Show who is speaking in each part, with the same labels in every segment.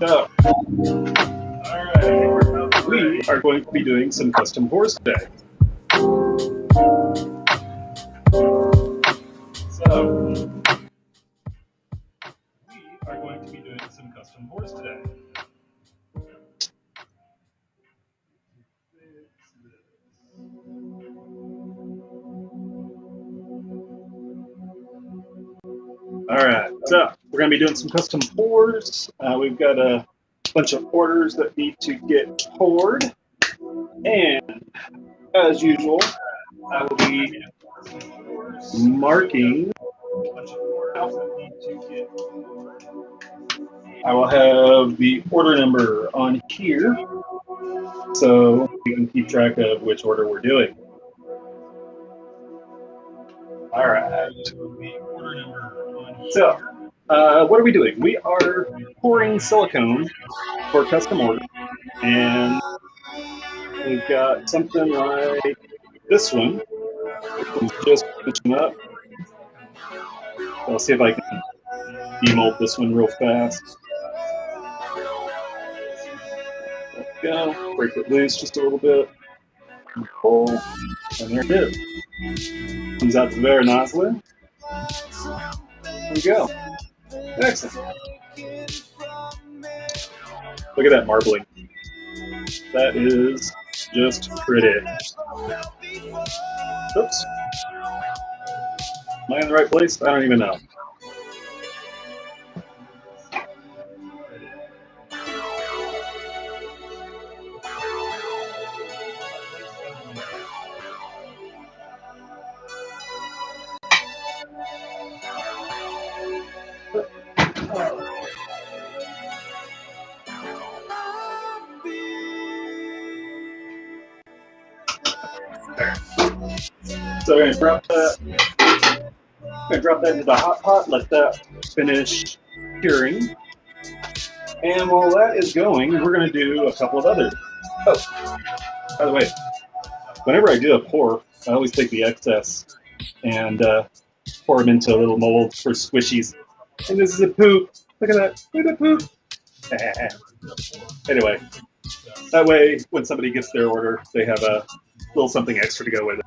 Speaker 1: So, alright, we are going to be doing some custom pours today. Alright, so we're going to be doing some custom pours. We've got a bunch of orders that need to get poured. And as usual, I will be marking. I will have the order number on here so we can keep track of which order we're doing. Alright. So, what are we doing? We are pouring silicone for custom order. And we've got something like this one. It's just finishing up. I'll see if I can demold this one real fast. There we go. Break it loose just a little bit. And pull. And there it is. Comes out very nicely. There we go. Excellent. Look at that marbling. That is just pretty. Oops. Am I in the right place? I don't even know. So we're going to drop that into the hot pot, let that finish curing. And while that is going, we're going to do a couple of others. Oh, by the way, whenever I do a pour, I always take the excess and pour them into little molds for squishies. And this is a poop. Look at that. Look at that poop. Anyway, that way, when somebody gets their order, they have a little something extra to go with it.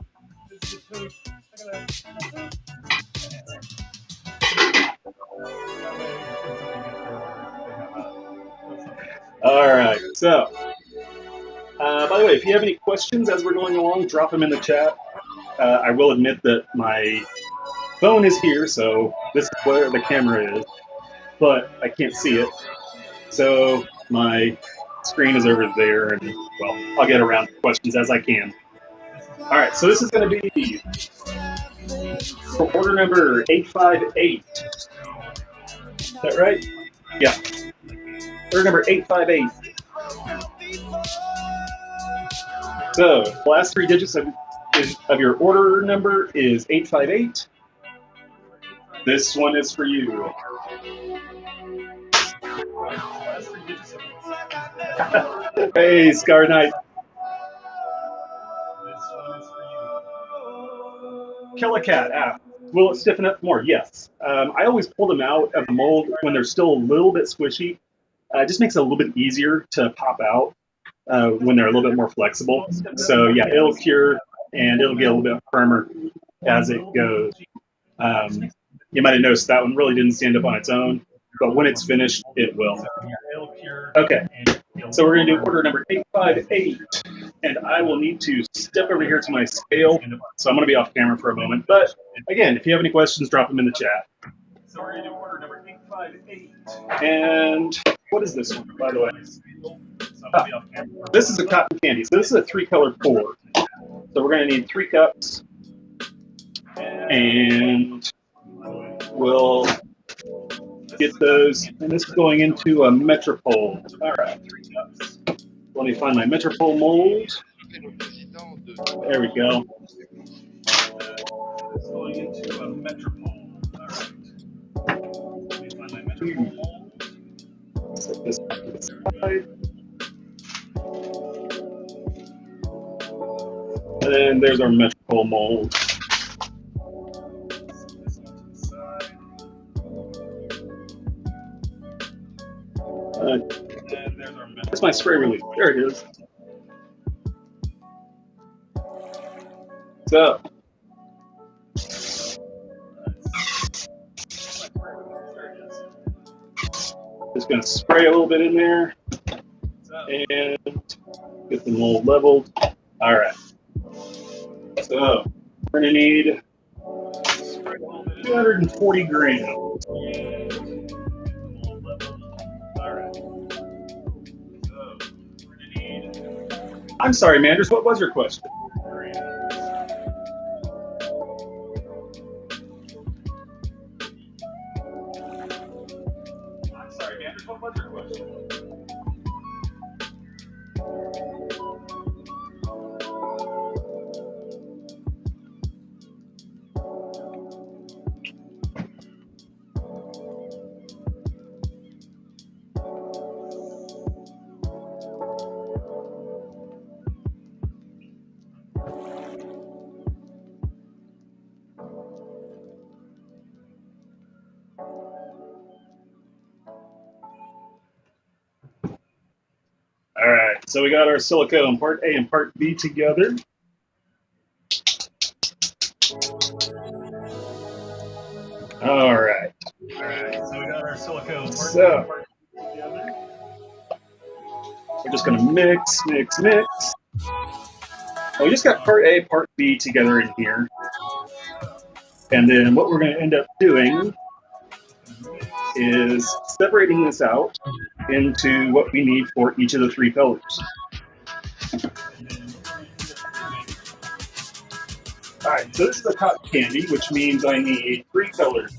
Speaker 1: All right, so by the way, if you have any questions as we're going along, drop them in the chat. I will admit that my phone is here, so this is where the camera is, but I can't see it. So my screen is over there, and well, I'll get around to questions as I can. All right, so this is going to be for order number 858. Is that right? Yeah. Order number 858. So the last three digits of your order number is 858. This one is for you. Hey, Scar Knight. Kill a cat. Will it stiffen up more? Yes. I always pull them out of the mold when they're still a little bit squishy. It just makes it a little bit easier to pop out when they're a little bit more flexible. So yeah, it'll cure and it'll get a little bit firmer as it goes. You might have noticed that one really didn't stand up on its own, but when it's finished, it will. Okay, so we're going to do order number 858, and I will need to step over here to my scale, so I'm going to be off camera for a moment. But again, if you have any questions, drop them in the chat. So we're going to do order number 858. And what is this one, by the way? This is a cotton candy. So this is a 3-color pour. So we're going to need 3 cups, and we'll get those. And this is going into a Metropole. All right. Let me find my Metropole mold. There we go. It's going into a Metropole. All right. Let me find my Metropole mold. Set this to the side. And then there's our Metropole mold. There's my spray relief. There it is. So, just going to spray a little bit in there and get the mold leveled. All right. So, we're going to need 240 grams. I'm sorry, Manders, what was your question? I'm sorry, Manders, what was your question? All right, so we got our silicone part A and part B together. All right, so we got our silicone part A and part B together. We're just going to mix. Well, we just got part A, part B together in here. And then what we're going to end up doing is separating this out into what we need for each of the 3 colors. All right, so this is a cotton candy, which means I need 3 colors.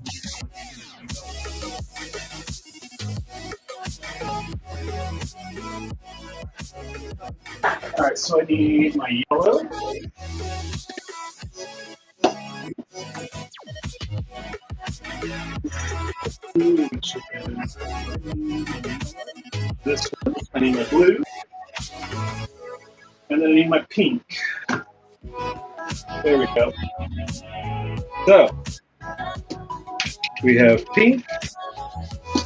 Speaker 1: All right, so I need my yellow. This one, I need my blue, and then I need my pink. There we go. So, we have pink,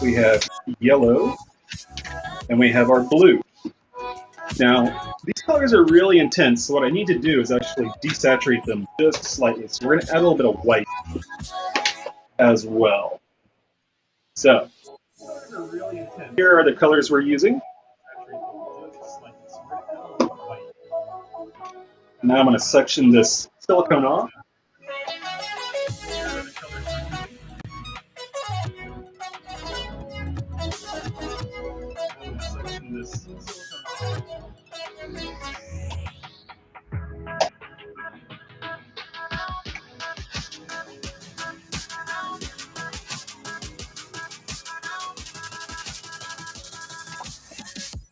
Speaker 1: we have yellow, and we have our blue. Now, these colors are really intense, so what I need to do is actually desaturate them just slightly. So we're going to add a little bit of white as well. So, here are the colors we're using. Now I'm going to section this silicone off.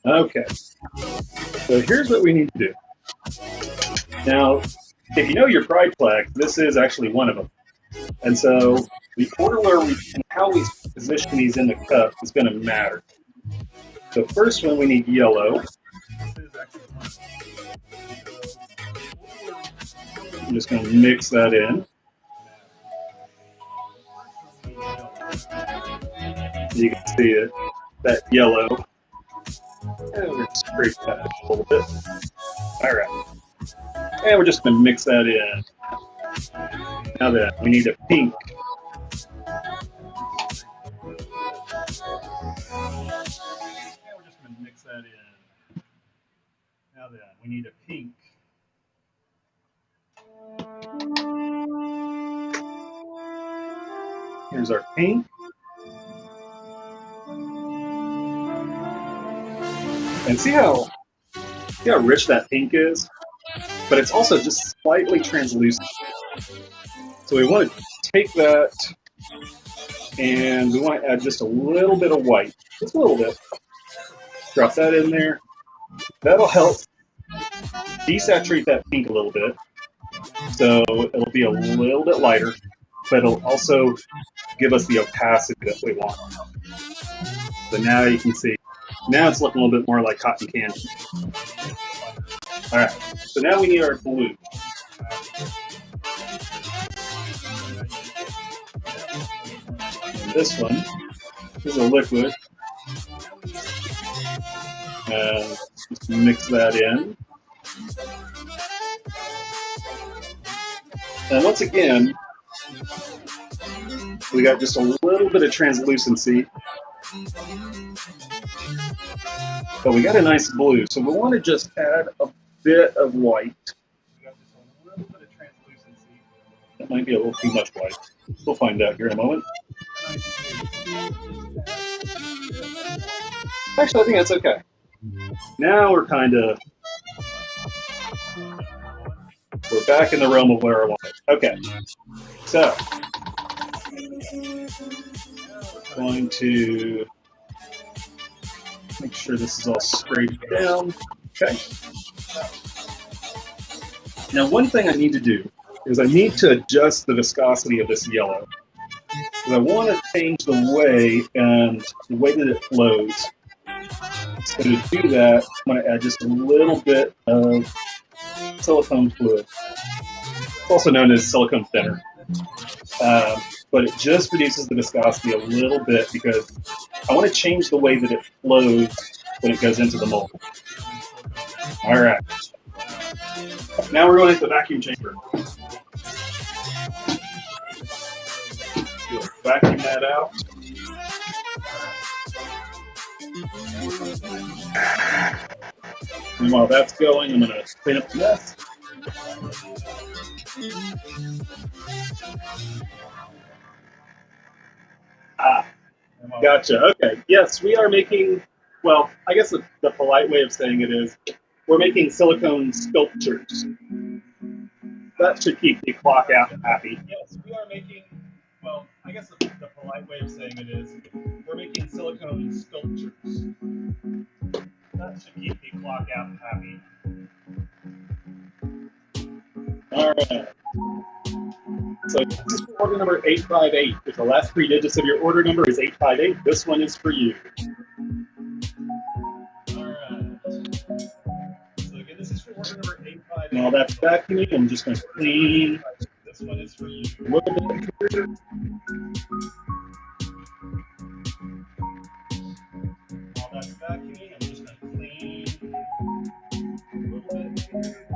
Speaker 1: Okay, so here's what we need to do. Now, if you know your pride flags, this is actually one of them. And so the order where we and how we position these in the cup is going to matter. So first one, we need yellow. I'm just going to mix that in. You can see it, that yellow. And we're going to scrape that a little bit. All right. And we're just going to mix that in. Now then, we need a pink. We're just going to mix that in. Now then, we need a pink. Here's our pink. And see how rich that pink is? But it's also just slightly translucent. So we want to take that and we want to add just a little bit of white. Just a little bit. Drop that in there. That'll help desaturate that pink a little bit. So it'll be a little bit lighter, but it'll also give us the opacity that we want. So now you can see, now it's looking a little bit more like cotton candy. All right, so now we need our blue. And this one is a liquid. And just mix that in. And once again, we got just a little bit of translucency. But we got a nice blue, so we want to just add a bit of white. We got just a little bit of translucency. That might be a little too much white. We'll find out here in a moment. Actually, I think that's okay. Now we're back in the realm of where I want it. Okay, so going to make sure this is all scraped down. Okay. Now, one thing I need to do is I need to adjust the viscosity of this yellow. Because I want to change the way that it flows. So to do that, I'm going to add just a little bit of silicone fluid. It's also known as silicone thinner. But it just reduces the viscosity a little bit because I want to change the way that it flows when it goes into the mold. All right. Now we're going into the vacuum chamber. We'll vacuum that out. And while that's going, I'm going to clean up the mess. Gotcha. Okay. Yes, we are making, well, I guess the polite way of saying it is we're making silicone sculptures. That should keep the clock out happy. Yes, we are making, well, I guess the polite way of saying it is we're making silicone sculptures. That should keep the clock out happy. All right. So this is for order number 858. If the last three digits of your order number is 858, this one is for you. All right. So again, this is for order number 858. Now that's vacuuming. I'm just going to clean. This one is for you. A little bit here. not vacuuming. I'm just going to clean a little bit here.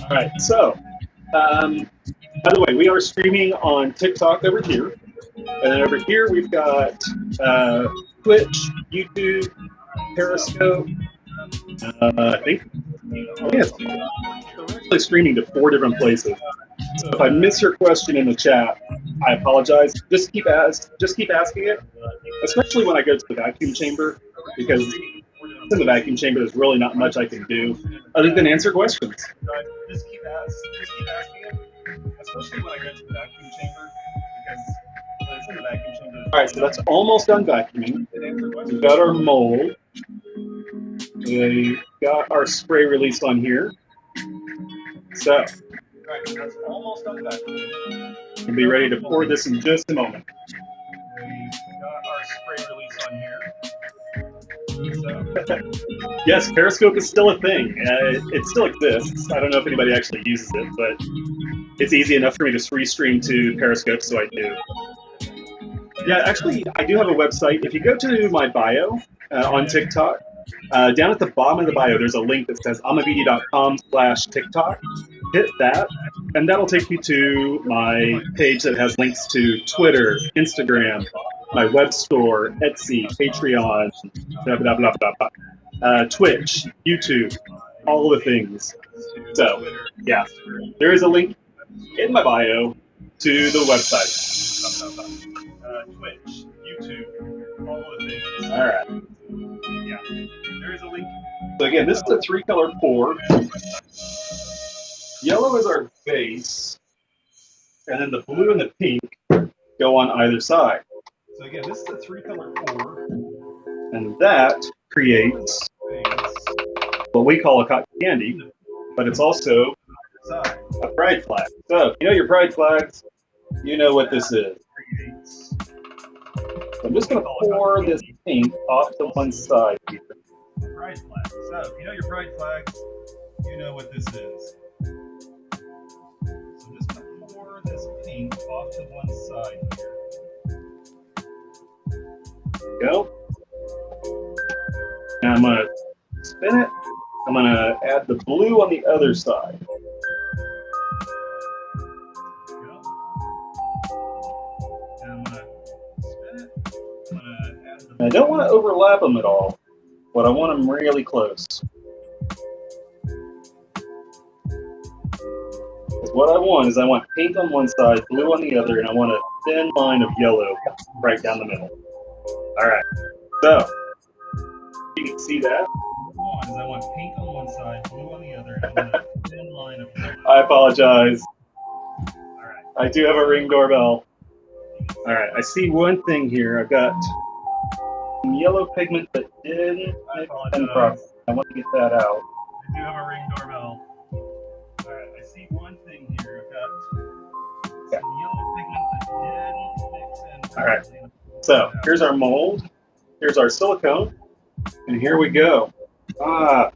Speaker 1: All right, so by the way, we are streaming on TikTok over here, and then over here we've got Twitch, YouTube, Periscope. I think yes, we're actually streaming to 4 different places. So if I miss your question in the chat, I apologize. Just keep asking it, especially when I go to the vacuum chamber, because in the vacuum chamber there's really not much I can do other than answer questions. Just keep asking it, especially when I go to the vacuum chamber, because it's in the vacuum chamber. All right, so that's almost done vacuuming. We've got our mold. We've got our spray release on here. So, all right, that's almost done vacuuming. We'll be ready to pour this in just a moment. We've got our spray release on here. So, yes, Periscope is still a thing. It still exists. I don't know if anybody actually uses it, but it's easy enough for me to restream to Periscope, so I do. Yeah, actually, I do have a website. If you go to my bio on TikTok, down at the bottom of the bio, there's a link that says amavidi.com/TikTok. Hit that, and that'll take you to my page that has links to Twitter, Instagram, my web store, Etsy, Patreon, blah, blah, blah, blah, blah. Twitch, YouTube, all the things. So, yeah, there is a link in my bio to the website. Twitch, YouTube, all the things. All right. Yeah, there is a link. So again, this is a 3-color pour. Yellow is our base, and then the blue and the pink go on either side. So again, this is a 3-color pour, and that creates what we call a cotton candy, but it's also a pride flag. So if you know your pride flags, you know what this is. So I'm just going to pour this pink off to one side here. Pride flag. So if you know your pride flags, you know what this is. So I'm just going to pour this pink off to one side here. There we go. Now I'm going to spin it. I'm going to add the blue on the other side. I don't want to overlap them at all, but I want them really close. Because what I want is I want pink on one side, blue on the other, and I want a thin line of yellow right down the middle. All right, so you can see that. What I want is I want pink on one side, blue on the other, and I want a thin line of yellow. I apologize. All right. I do have a Ring doorbell. All right, I see one thing here. I've got some yellow pigment that didn't mix in properly. I want to get that out. I do have a Ring doorbell. All right, I see one thing here. I've got some yellow pigment that didn't mix in properly. All right, so here's our mold. Here's our silicone, and here we go. Now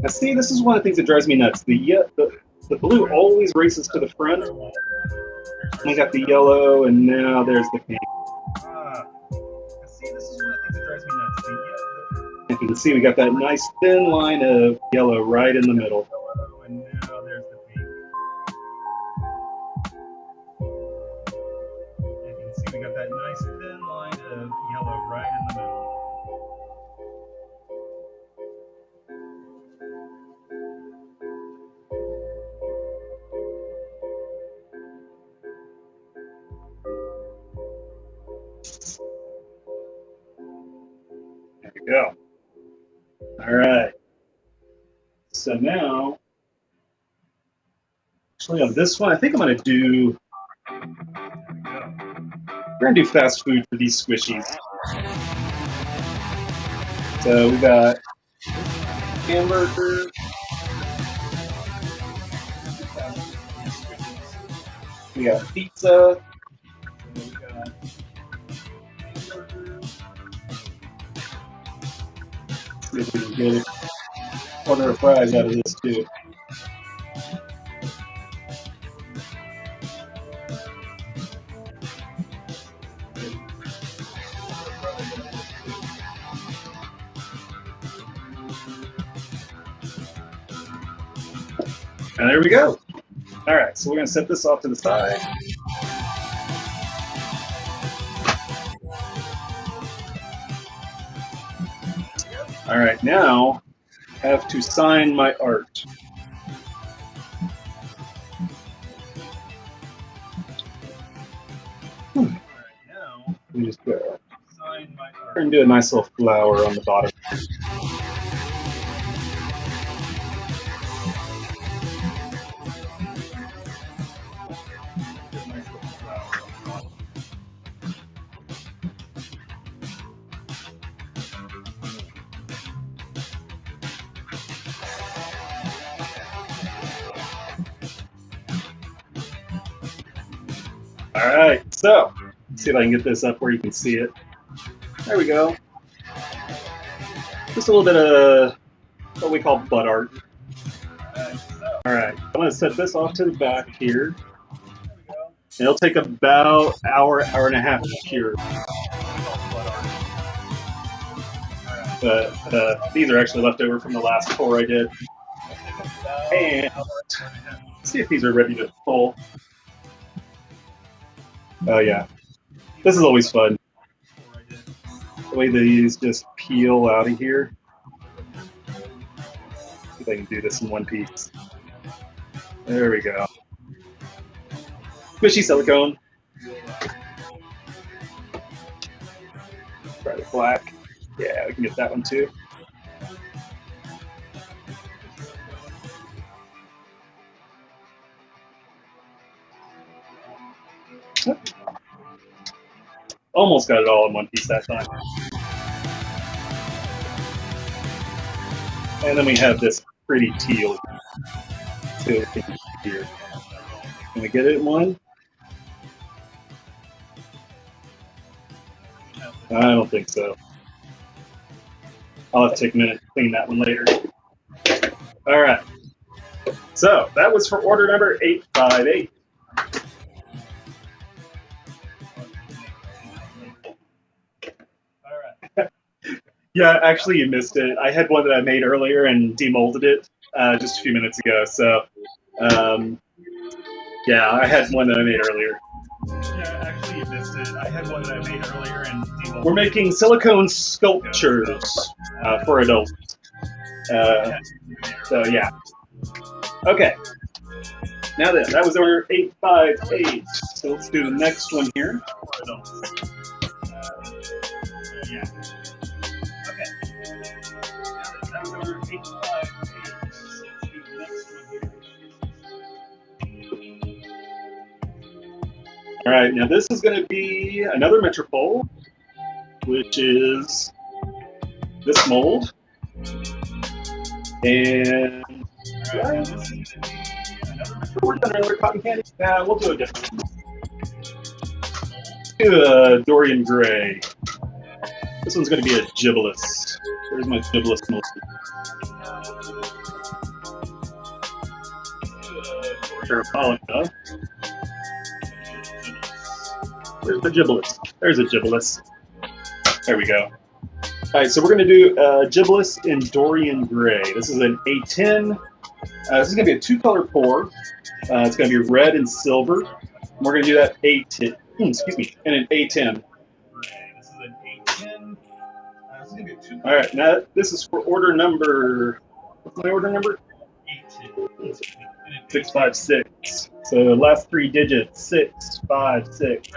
Speaker 1: see, this is one of the things that drives me nuts. The blue always races to the front. We got the yellow, and now there's the pink. See, this is one of the things that drives me nuts. You can see we got that nice thin line of yellow right in the middle. And now there's the pink. You can see we got that nice thin line of yellow right in the middle. There we go. All right. So now, actually on this one, I think I'm going to do, we're going to do fast food for these squishies. So we got hamburger. We got pizza. We got hamburger. See if we can get a corner of fries out of this too. And there we go. All right, so we're going to set this off to the side. All right, now I have to sign my art. Let me just go. And do a nice little flower on the bottom. All right, so let's see if I can get this up where you can see it. There we go. Just a little bit of what we call butt art. All right, I'm going to set this off to the back here. It'll take about an hour, hour and a half to cure. But these are actually left over from the last pour I did. And let's see if these are ready to pull. Oh yeah, this is always fun. The way these just peel out of here. See if I can do this in one piece. There we go. Squishy silicone. Try the black. Yeah, we can get that one too. Almost got it all in one piece that time. And then we have this pretty teal here. Can we get it in one? I don't think so. I'll have to take a minute to clean that one later. All right. So that was for order number 858. Yeah, actually, you missed it. I had one that I made earlier and demolded it just a few minutes ago. So, yeah, I had one that I made earlier. Yeah, actually, you missed it. I had one that I made earlier and demolded it. We're making silicone sculptures for adults. So, yeah. Okay. Now then, that was order 858. So let's do the next one here. Yeah. All right, now this is going to be another Metropole, which is this mold. And we're done another cotton candy. We'll do a different one. Let's do a Dorian Gray. This one's going to be a gibbous. Where's my gibbous mold? Terrapolita. Where's the gibbous? There's a gibbous. There we go. All right, so we're going to do gibbous in Dorian Gray. This is an A10. This is going to be a two-color pour. It's going to be red and silver. And we're going to do that A10. Excuse me, and an A10. This is an A10. This is going to be a two-color. All right, now this is for order number. What's my order number? 656. So the last three digits, 656.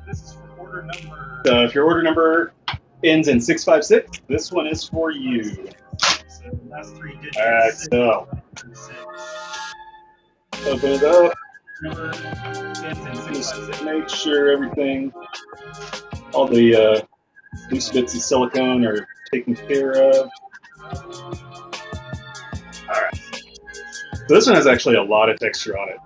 Speaker 1: This is for order number. So if your order number ends in 656, this one is for you. So last three digits. All right, so open it up. Just make sure everything, all the loose bits of silicone are taken care of. All right. So this one has actually a lot of texture on it.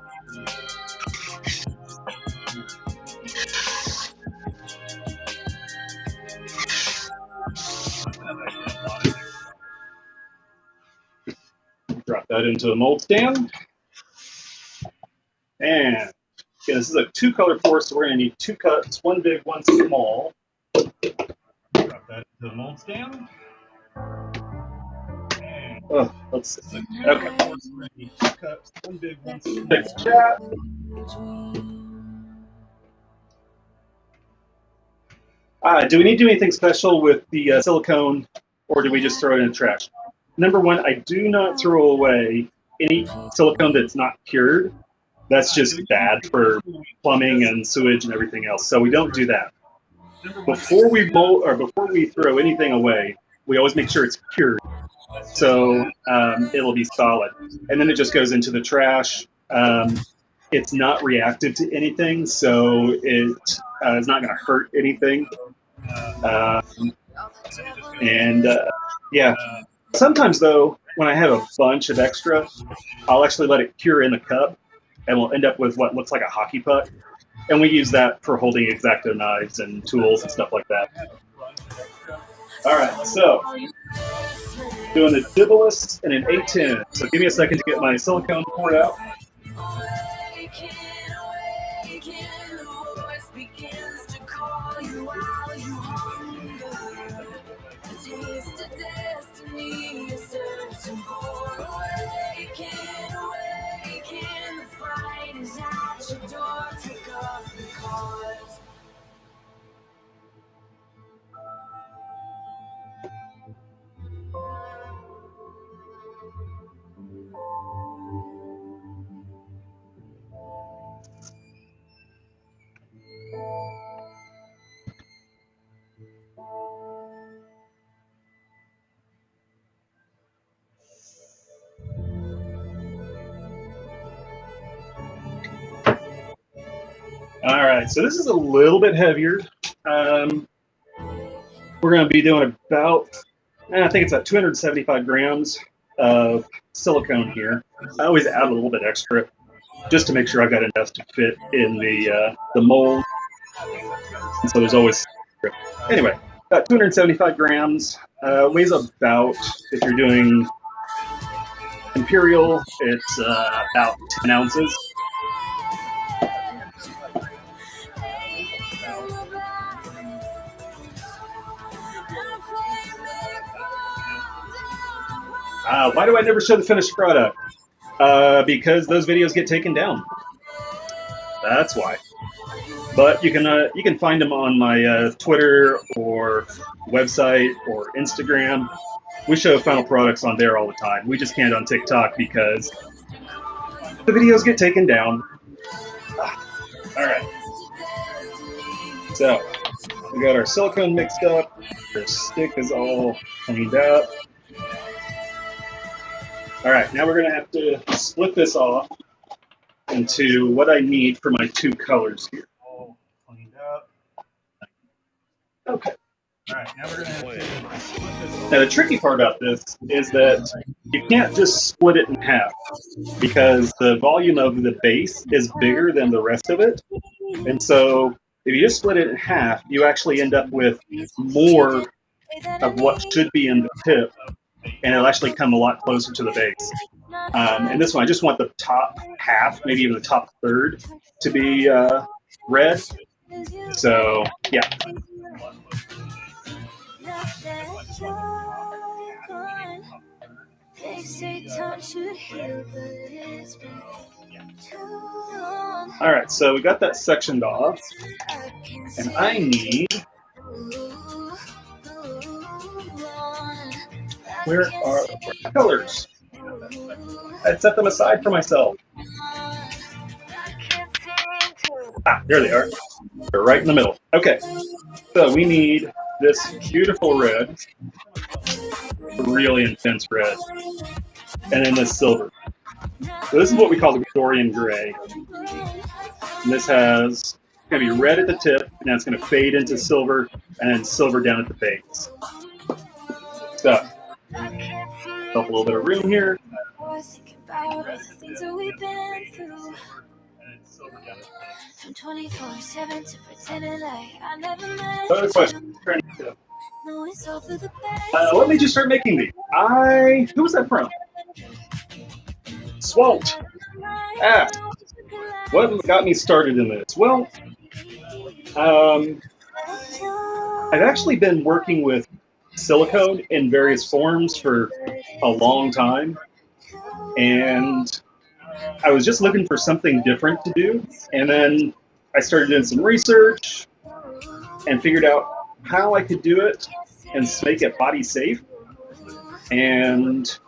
Speaker 1: that into a mold stand. And again, this is a 2-color pour, so we're going to need 2 cups, one big, one small. Drop that into the mold stand. And let's see. Okay. 2 cups, one big, one small. Fix that. Do we need to do anything special with the silicone, or do we just throw it in the trash? Number one, I do not throw away any silicone that's not cured. That's just bad for plumbing and sewage and everything else. So we don't do that. Before we mold or before we throw anything away, we always make sure it's cured. So it'll be solid. And then it just goes into the trash. It's not reactive to anything, so it is not going to hurt anything. Yeah. Sometimes, though, when I have a bunch of extra, I'll actually let it cure in the cup, and we'll end up with what looks like a hockey puck. And we use that for holding X-Acto knives and tools and stuff like that. All right, so doing a dibbolus and an A10. So give me a second to get my silicone poured out. All right, so this is a little bit heavier. We're going to be doing about, I think it's about 275 grams of silicone here. I always add a little bit extra just to make sure I've got enough to fit in the mold. And so there's always, anyway, about 275 grams. Weighs about, if you're doing imperial, it's about 10 ounces. Why do I never show the finished product? Because those videos get taken down. That's why. But you can find them on my Twitter or website or Instagram. We show final products on there all the time. We just can't on TikTok because the videos get taken down. All right. So we got our silicone mixed up. Our stick is all cleaned up. All right, now we're going to have to split this off into what I need for my 2 colors here. All cleaned up. Okay. All right, now we're going to have to split this off. Now the tricky part about this is that you can't just split it in half because the volume of the base is bigger than the rest of it. And so if you just split it in half, you actually end up with more of what should be in the tip. And it'll actually come a lot closer to the base. And this one, I just want the top half, maybe even the top third, to be red. So, yeah. All right, so we got that sectioned off. And I need... Where are the colors? I'd set them aside for myself. There they are. They're right in the middle. Okay, so we need this beautiful red, really intense red, and then this silver. So this is what we call the Dorian Gray. And this has going to be red at the tip, and then it's going to fade into silver, and then silver down at the base. So. A little bit of room here. Another question. Let me just start making these. Who was that from? Swalt asks, what got me started in this? Well, I've actually been working with silicone in various forms for a long time, and I was just looking for something different to do, and then I started doing some research and figured out how I could do it and make it body safe, and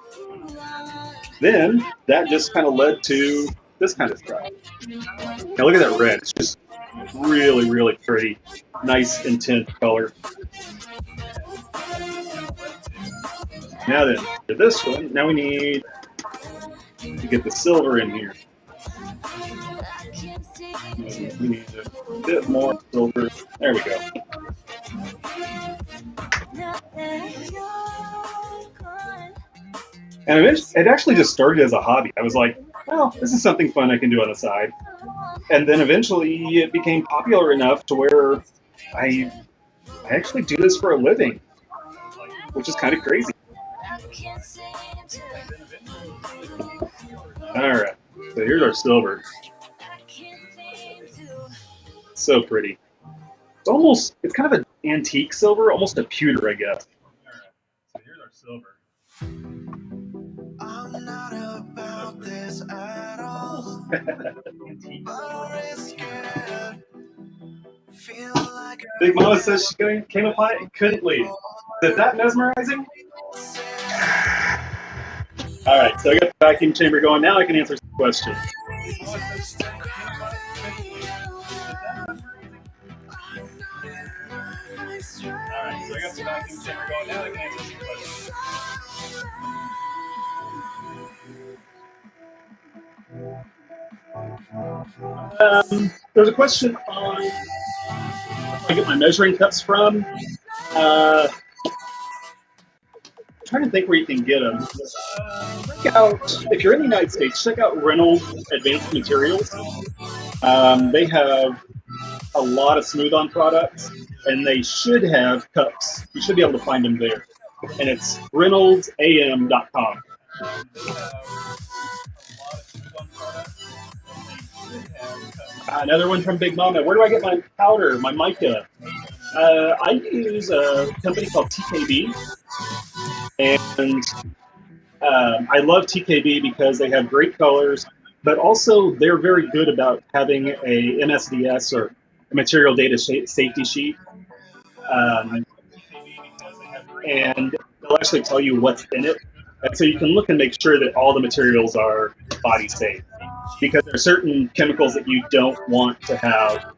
Speaker 1: then that just kind of led to this kind of stuff. Now look at that red. It's just really, really pretty. Nice, intense color. Now then, to this one, now we need to get the silver in here. We need a bit more silver. There we go. And it actually just started as a hobby. I was like, well, this is something fun I can do on the side. And then eventually it became popular enough to where I actually do this for a living, which is kind of crazy. All right, so here's our silver. So pretty. It's kind of an antique silver, almost a pewter, I guess. So here's our silver. I'm not about this at all. Big Mama says she came upon it and couldn't leave. Is that mesmerizing? All right, so I got the vacuum chamber going. Now I can answer some questions. All right, so I got the vacuum chamber going. Now I can answer some questions. There's a question on where I get my measuring cups from. I'm trying to think where you can get them. Check out, if you're in the United States, check out Reynolds Advanced Materials. They have a lot of smooth-on products, and they should have cups. You should be able to find them there. And it's ReynoldsAM.com. Another one from Big Mama. Where do I get my powder, my mica? I use a company called TKB, and I love TKB because they have great colors, but also they're very good about having a MSDS or a material data safety sheet, and they'll actually tell you what's in it, and so you can look and make sure that all the materials are body safe, because there are certain chemicals that you don't want to have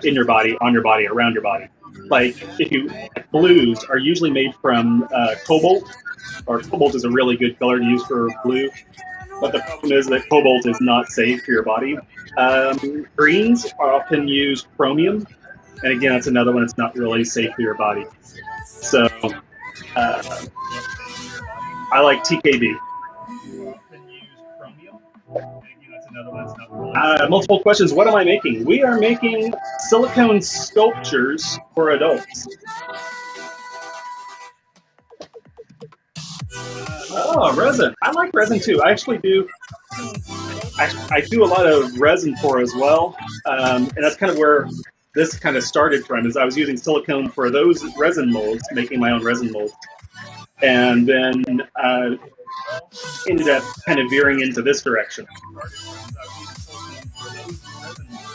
Speaker 1: in your body, on your body, around your body. Like blues are usually made from cobalt, or cobalt is a really good color to use for blue. But the problem is that cobalt is not safe for your body. Greens often use chromium, and again, that's another one that's not really safe for your body. So I like TKB. Multiple questions. What am I making? We are making silicone sculptures for adults. Oh, resin. I like resin too. I actually do. I do a lot of resin for as well, and that's kind of where this kind of started from. Is I was using silicone for those resin molds, making my own resin molds, and then ended up kind of veering into this direction.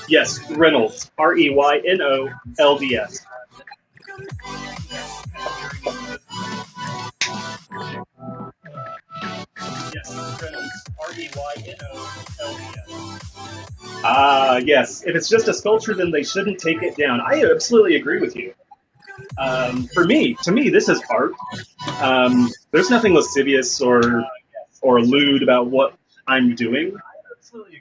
Speaker 1: Yes, Reynolds, REYNOLDS. Yes. If it's just a sculpture, then they shouldn't take it down. I absolutely agree with you. To me, this is art. There's nothing lascivious or lewd about what I'm doing.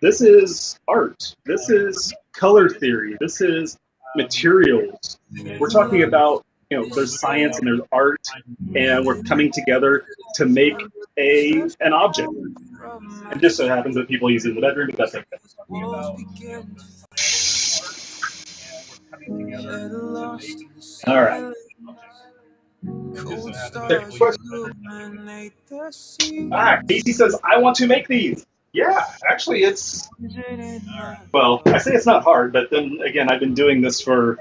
Speaker 1: This is art. This is color theory. This is materials. We're talking about, there's science and there's art, and we're coming together to make an object. It just so happens that people use it in the bedroom, but that's okay. All right. Casey says, I want to make these. Yeah, actually it's, well, I say it's not hard, but then again, I've been doing this for,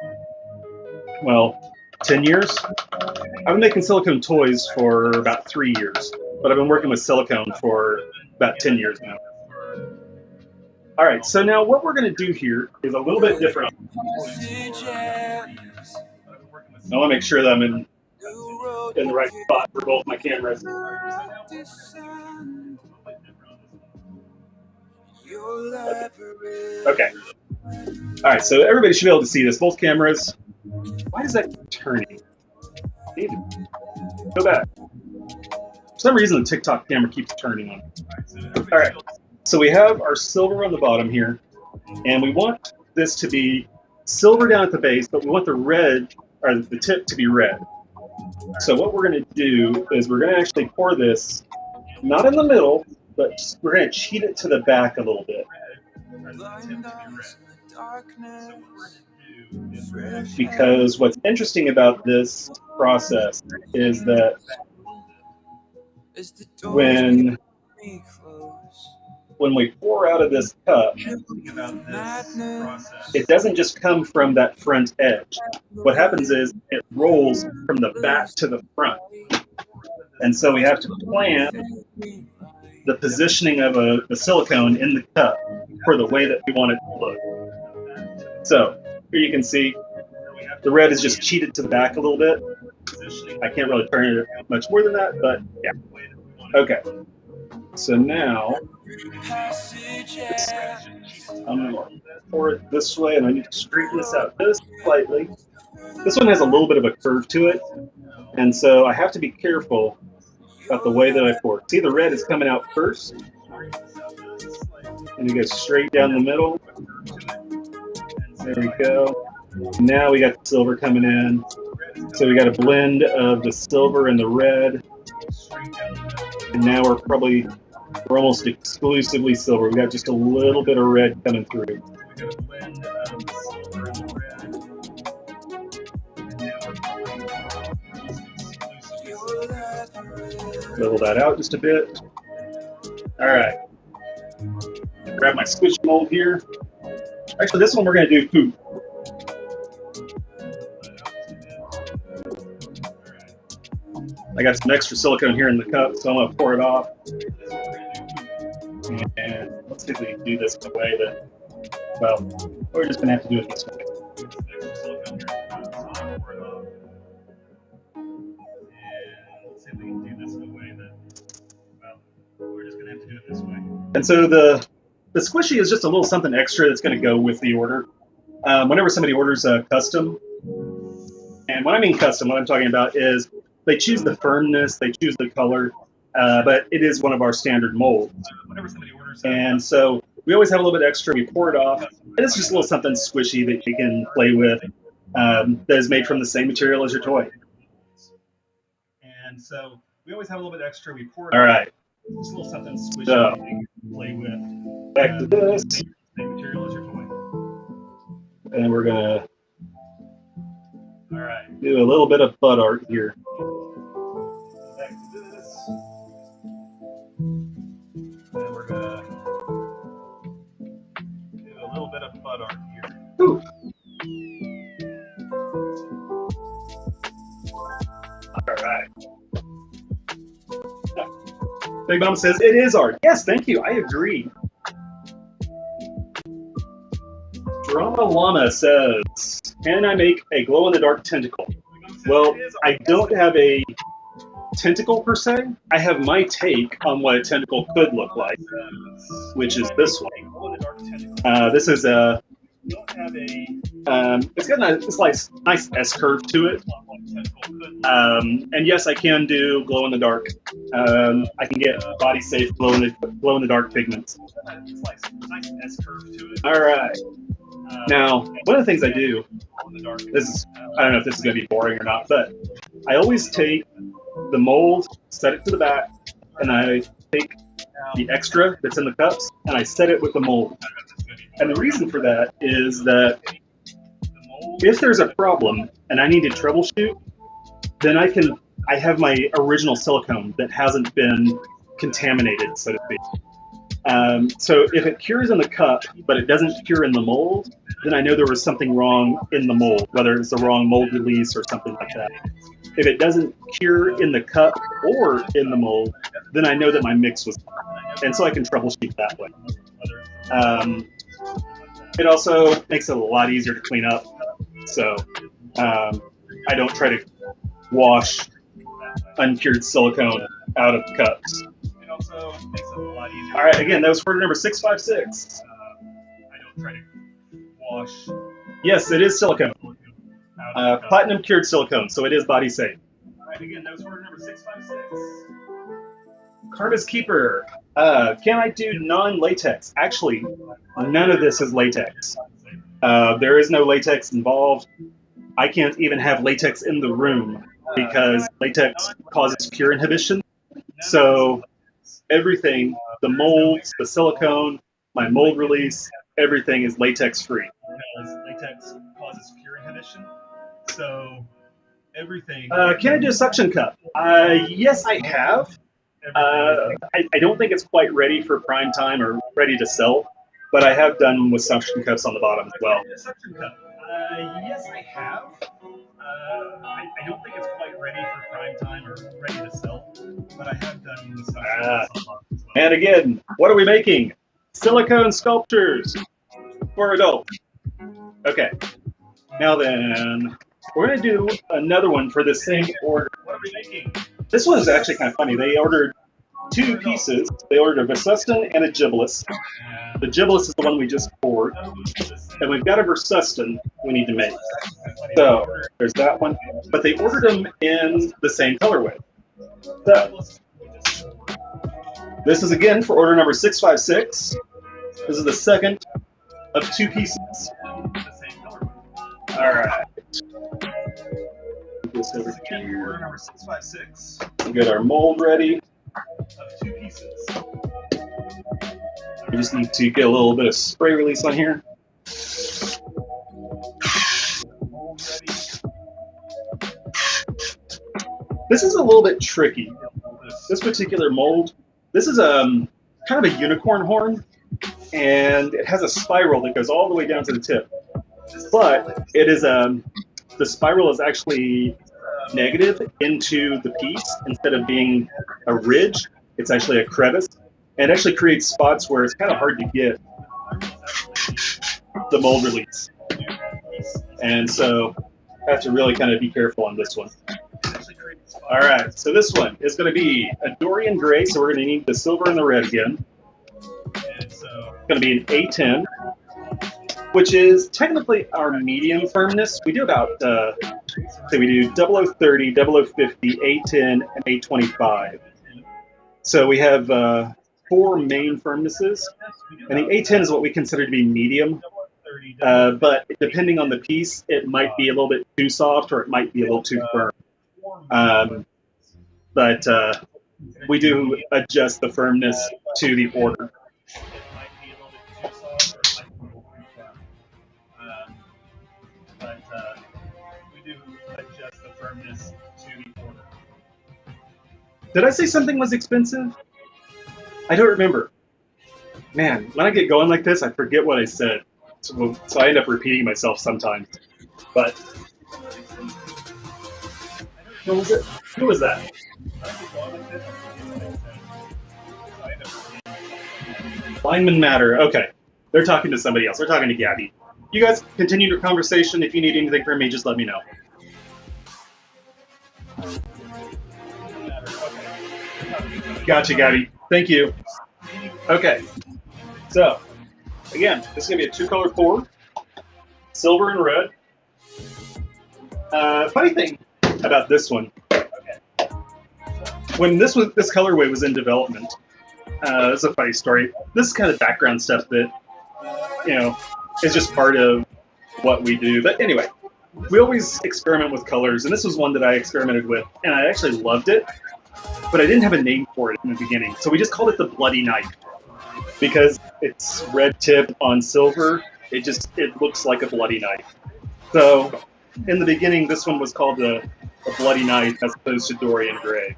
Speaker 1: well, 10 years. I've been making silicone toys for about 3 years, but I've been working with silicone for about 10 years now. All right, so now what we're going to do here is a little bit different. I want to make sure that I'm in the right spot for both my cameras. Okay. All right, so everybody should be able to see this. Both cameras. Why is that turning? Go back. For some reason, the TikTok camera keeps turning on. All right, so we have our silver on the bottom here, and we want this to be silver down at the base, but we want the red, or the tip to be red. So what we're going to do is we're going to actually pour this, not in the middle, but we're going to cheat it to the back a little bit. Because what's interesting about this process is that when we pour out of this cup, it doesn't just come from that front edge. What happens is it rolls from the back to the front. And so we have to plan the positioning of the silicone in the cup for the way that we want it to look. So here you can see the red is just cheated to the back a little bit. I can't really turn it much more than that, but yeah. Okay. So now I'm going to pour it this way, and I need to straighten this out just slightly. This one has a little bit of a curve to it, and so I have to be careful about the way that I pour. See, the red is coming out first, and it goes straight down the middle. There we go. Now we got the silver coming in. So we got a blend of the silver and the red. And now we're almost exclusively silver. We got just a little bit of red coming through. Level that out just a bit. All right. Grab my squishy mold here. Actually, this one we're going to do poop. I got some extra silicone here in the cup, so I'm going to pour it off. And let's see if we can do this in a way that, well, we're just going to have to do it this way. And so the squishy is just a little something extra that's going to go with the order. Whenever somebody orders a custom, and when I mean custom, what I'm talking about is they choose the firmness, they choose the color, but it is one of our standard molds. And so we always have a little bit extra. We pour it off, and it's just a little something squishy that you can play with that is made from the same material as your toy. And so we always have a little bit extra. We pour it off. All right. Just a little something squishy that you can play with. Back to this. Same material as your toy. And we're going to do a little bit of bud art here. Back to this. And we're going to do a little bit of bud art here. Ooh. All right. Big Mom says, it is art. Yes, thank you. I agree. Drama Llama says, can I make a glow-in-the-dark tentacle? Well, I don't have a tentacle per se. I have my take on what a tentacle could look like, which is this one. This is a... it's got a nice S-curve to it. And yes, I can do glow-in-the-dark. I can get body-safe glow-in-the-dark pigments. All right. Now, one of the things I do, I don't know if this is going to be boring or not, but I always take the mold, set it to the back, and I take the extra that's in the cups, and I set it with the mold. And the reason for that is that if there's a problem and I need to troubleshoot, then I can I have my original silicone that hasn't been contaminated, so to speak. So if it cures in the cup, but it doesn't cure in the mold, then I know there was something wrong in the mold, whether it's the wrong mold release or something like that. If it doesn't cure in the cup or in the mold, then I know that my mix was off. And so I can troubleshoot that way. It also makes it a lot easier to clean up. So I don't try to wash uncured silicone out of cups. It also makes it a lot easier. All right, again, that was order number 656. I don't try to wash. Yes, it is silicone. Platinum cured silicone, so it is body safe. All right, again, that was order number 656. Karma's Keeper. Can I do non-latex? Actually, none of this is latex. There is no latex involved. I can't even have latex in the room because latex causes cure inhibition. So everything, the molds, the silicone, my mold release, everything is latex free. Because latex causes cure inhibition. So everything. Can I do a suction cup? Yes, I have. I don't think it's quite ready for prime time or ready to sell, but I have done with suction cups on the bottom as well. Suction cup. Yes, I have. I don't think it's quite ready for prime time or ready to sell, but I have done with suction cups on the bottom as well. And again, what are we making? Silicone sculptures for adults. Okay. Now then, we're going to do another one for the same order. What are we making? This one is actually kind of funny. They ordered two pieces. They ordered a Versuston and a Gibelus. The Gibelus is the one we just poured. And we've got a Versuston we need to make. So there's that one. But they ordered them in the same colorway. So this is again for order number 656. This is the second of two pieces. All right. This over here. Order number 656. We get our mold ready. Of two pieces. We just need to get a little bit of spray release on here. Mold ready. This is a little bit tricky. This particular mold. This is kind of a unicorn horn, and it has a spiral that goes all the way down to the tip. But it is the spiral is actually negative into the piece instead of being a ridge. It's actually a crevice, and it actually creates spots where it's kind of hard to get the mold release. And so I have to really kind of be careful on this one. All right, so this one is going to be a Dorian Gray, so we're going to need the silver and the red again. And so it's going to be an A10. Which is technically our medium firmness. We do about, we do 0030, 0050, A10, and A25. So we have 4 main firmnesses, and the A10 is what we consider to be medium. But depending on the piece, it might be a little bit too soft or it might be a little too firm. But we do adjust the firmness to the order. Did I say something was expensive? I don't remember. Man, when I get going like this, I forget what I said. So I end up repeating myself sometimes. But what was it? Who was that? Lineman Matter. Okay. They're talking to somebody else. They're talking to Gabby. You guys continue your conversation. If you need anything from me, just let me know. Gotcha, Gabby. Thank you. Okay. So, again, this is going to be a 2-color pour. Silver and red. Funny thing about this one. When this colorway was in development, it's a funny story. This is kind of background stuff that, is just part of what we do. But anyway, we always experiment with colors, and this was one that I experimented with, and I actually loved it. But I didn't have a name for it in the beginning, so we just called it the Bloody Knife because it's red tip on silver. It looks like a bloody knife. So in the beginning, this one was called the a bloody knife as opposed to Dorian Gray.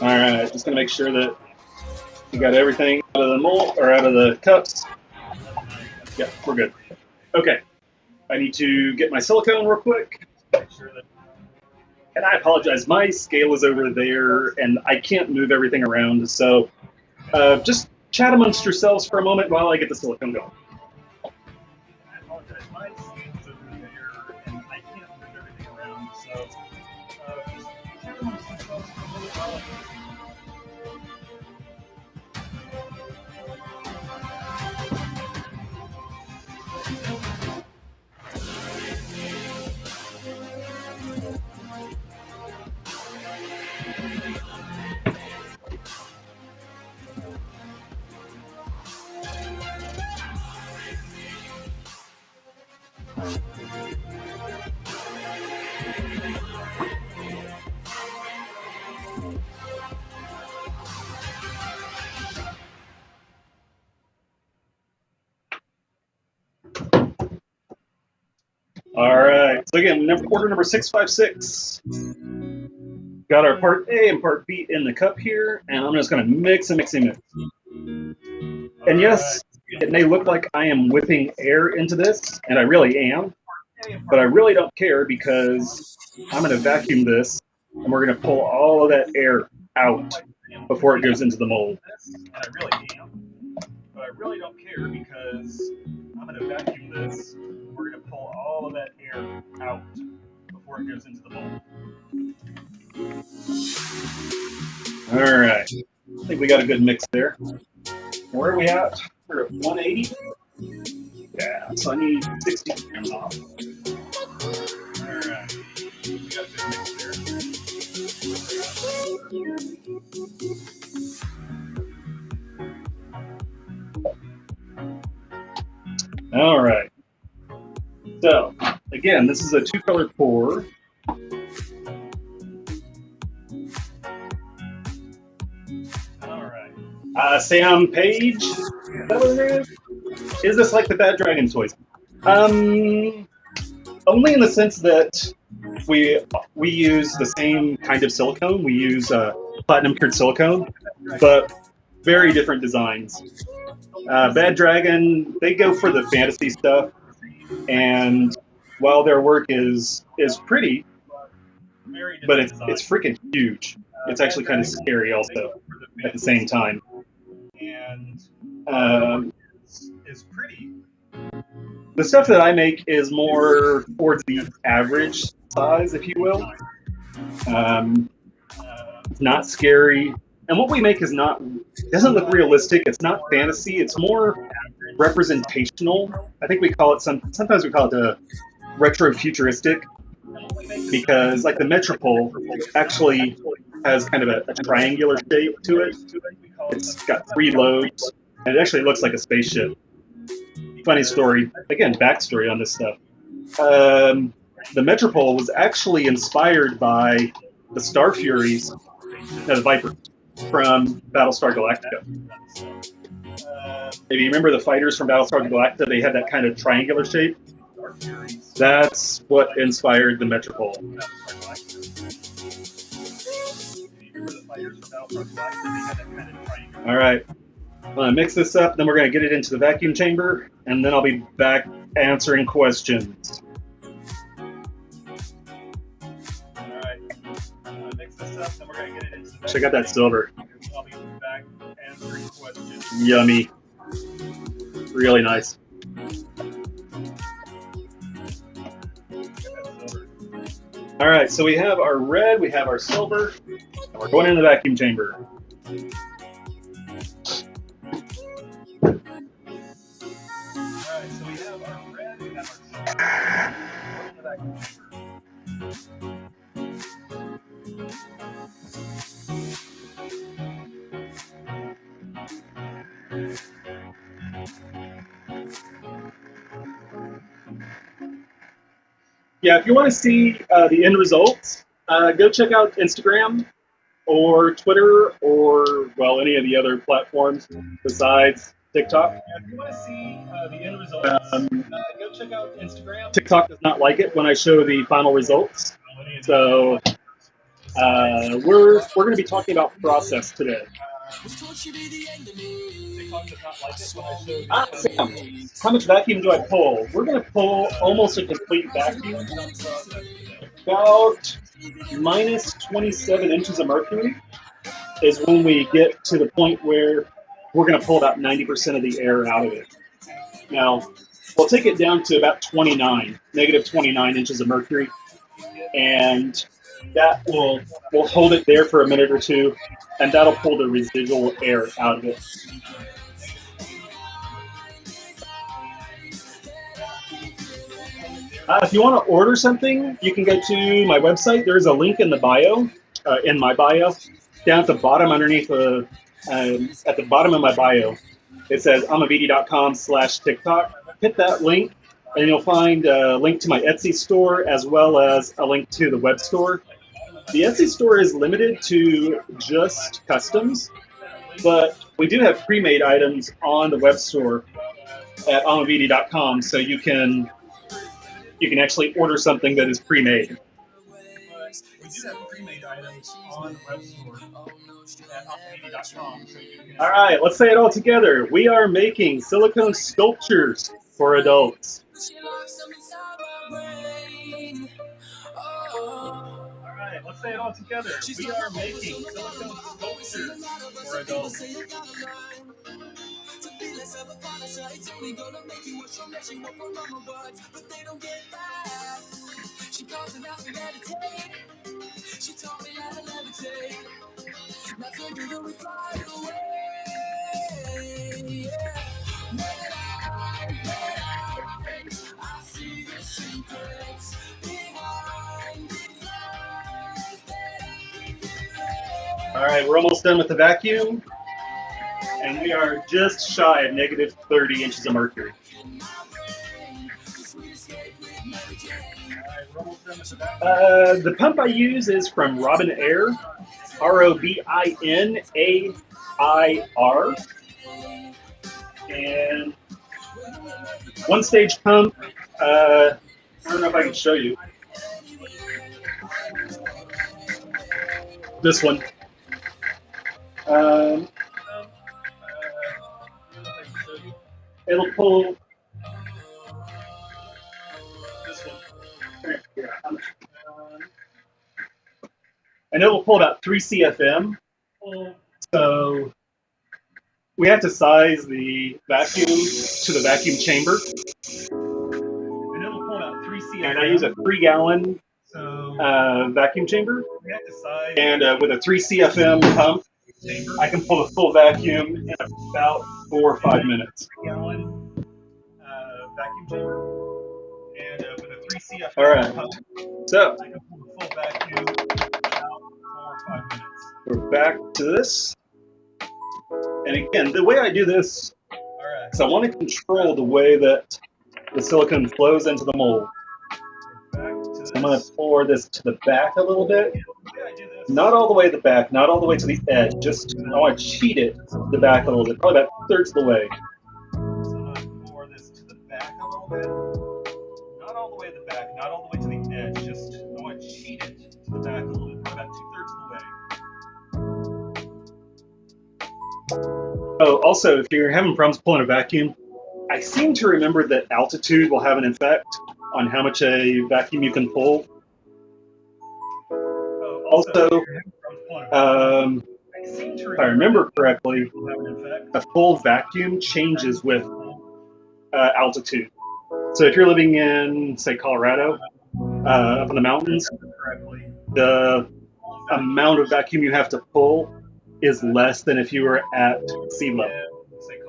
Speaker 1: All right, just gonna make sure that you got everything out of the mold or out of the cups. Yeah, we're good. Okay, I need to get my silicone real quick. And I apologize, my scale is over there and I can't move everything around. So just chat amongst yourselves for a moment while I get the silicone going. I apologize, my scale is over there and I can't move everything around. So just chat amongst yourselves for a moment while I get the All right. So again, order number 656. Got our part A and part B in the cup here, and I'm just going to mix and mix and mix. And yes, it may look like I am whipping air into this, and I really am, but I really don't care because I'm going to vacuum this, and we're going to pull all of that air out before it goes into the mold. And I really am, but I really don't care because I'm going to vacuum this. We're going to pull all of that air out before it goes into the mold. All right. I think we got a good mix there. Where are we at? We're at 180. Yeah, so I need 60 grams off. All right. We got a good mix there. All right. So, again, this is a 2-color pour. All right. Sam Page, is that what it is? Is this like the Bad Dragon toys? Only in the sense that we use the same kind of silicone. We use platinum cured silicone, but very different designs. Bad Dragon, they go for the fantasy stuff, and while their work is pretty, but it's freaking huge. It's actually kind of scary also at the same time. And is pretty. The stuff that I make is more towards the average size, if you will. It's not scary, and what we make doesn't look realistic. It's not fantasy. It's more representational. I think we call it sometimes we call it retro futuristic, because like the Metropole actually has kind of a triangular shape to it. It's got 3 lobes, and it actually looks like a spaceship. Funny story, again, backstory on this stuff. The Metropole was actually inspired by the Star Furies, the Viper, from Battlestar Galactica. If you remember the fighters from Battlestar Galactica, they had that kind of triangular shape. That's what inspired the Metropole. All right. I'm going to mix this up, then we're going to get it into the vacuum chamber, and then I'll be back answering questions. All right. I'm going to mix this up, then we're going to get it into the vacuum. Check out that silver. I'll be back answering questions. Yummy. Really nice. All right, so we have our red, we have our silver, and we're going in the vacuum chamber. Yeah, if you want to see the end results, go check out Instagram or Twitter or, well, any of the other platforms besides TikTok.
Speaker 2: If you want to see the end results, go check out Instagram.
Speaker 1: TikTok does not like it when I show the final results. So we're going to be talking about process today. Sam, how much vacuum do I pull? We're going to pull almost a complete vacuum, about minus 27 inches of mercury is when we get to the point where we're going to pull about 90% of the air out of it. Now, we'll take it down to about 29, negative 29 inches of mercury, and that we'll hold it there for a minute or two, and that'll pull the residual air out of it. If you want to order something, you can go to my website. There's a link in the bio, in my bio, down at the bottom underneath at the bottom of my bio. It says amavidi.com/TikTok. Hit that link, and you'll find a link to my Etsy store as well as a link to the web store. The Etsy store is limited to just customs, but we do have pre-made items on the web store at amavidi.com, so you can actually order something that is pre-made.
Speaker 2: We do have pre-made items on the web store at humidity.com.
Speaker 1: All right, let's say it all together. We are making silicone sculptures for adults.
Speaker 2: All right, let's say it all together. We are making silicone sculptures for adults. To be less of a polisher, it's only gonna make you wish you're meshing up on normal words, but they don't get that. She calls and asks me to meditate. She taught me how to levitate. Now together we fly away. Yeah. I see the secrets behind these lies that I keep you.
Speaker 1: All right, we're almost done with the vacuum. And we are just shy of negative 30 inches of mercury. The pump I use is from Robin Air, ROBINAIR. And one stage pump, I don't know if I can show you. This one. It'll pull this one. And it will pull about 3 CFM. So we have to size the vacuum to the vacuum chamber.
Speaker 2: And it'll pull about 3 CFM.
Speaker 1: And I use a 3-gallon vacuum chamber.
Speaker 2: We have to size
Speaker 1: and with a 3 CFM pump, I can pull a full vacuum in about 4 or 5 minutes.
Speaker 2: 3-gallon vacuum chamber. And with a 3 CFM
Speaker 1: All right.
Speaker 2: pump,
Speaker 1: So
Speaker 2: I can pull a full vacuum in about 4 or 5 minutes.
Speaker 1: we're back to this. And again, the way I do this is I want to control the way that the silicone flows into the mold. So I'm going to pour this to the back a little bit. Not all the way to the back, not all the way to the edge. Just, I want to cheat it to the back a little bit, probably about 2/3 of the way.
Speaker 2: So I'm going to pour this to the back a little bit. Not all the way to the back, not all the way to the edge. Just, I want to cheat it to the back a little bit, probably about 2/3 of the way.
Speaker 1: Oh, also, if you're having problems pulling a vacuum, I seem to remember that altitude will have an effect on how much a vacuum you can pull. Also, if I remember correctly, a full vacuum changes with altitude. So if you're living in, say, Colorado, up in the mountains, the amount of vacuum you have to pull is less than if you were at sea level.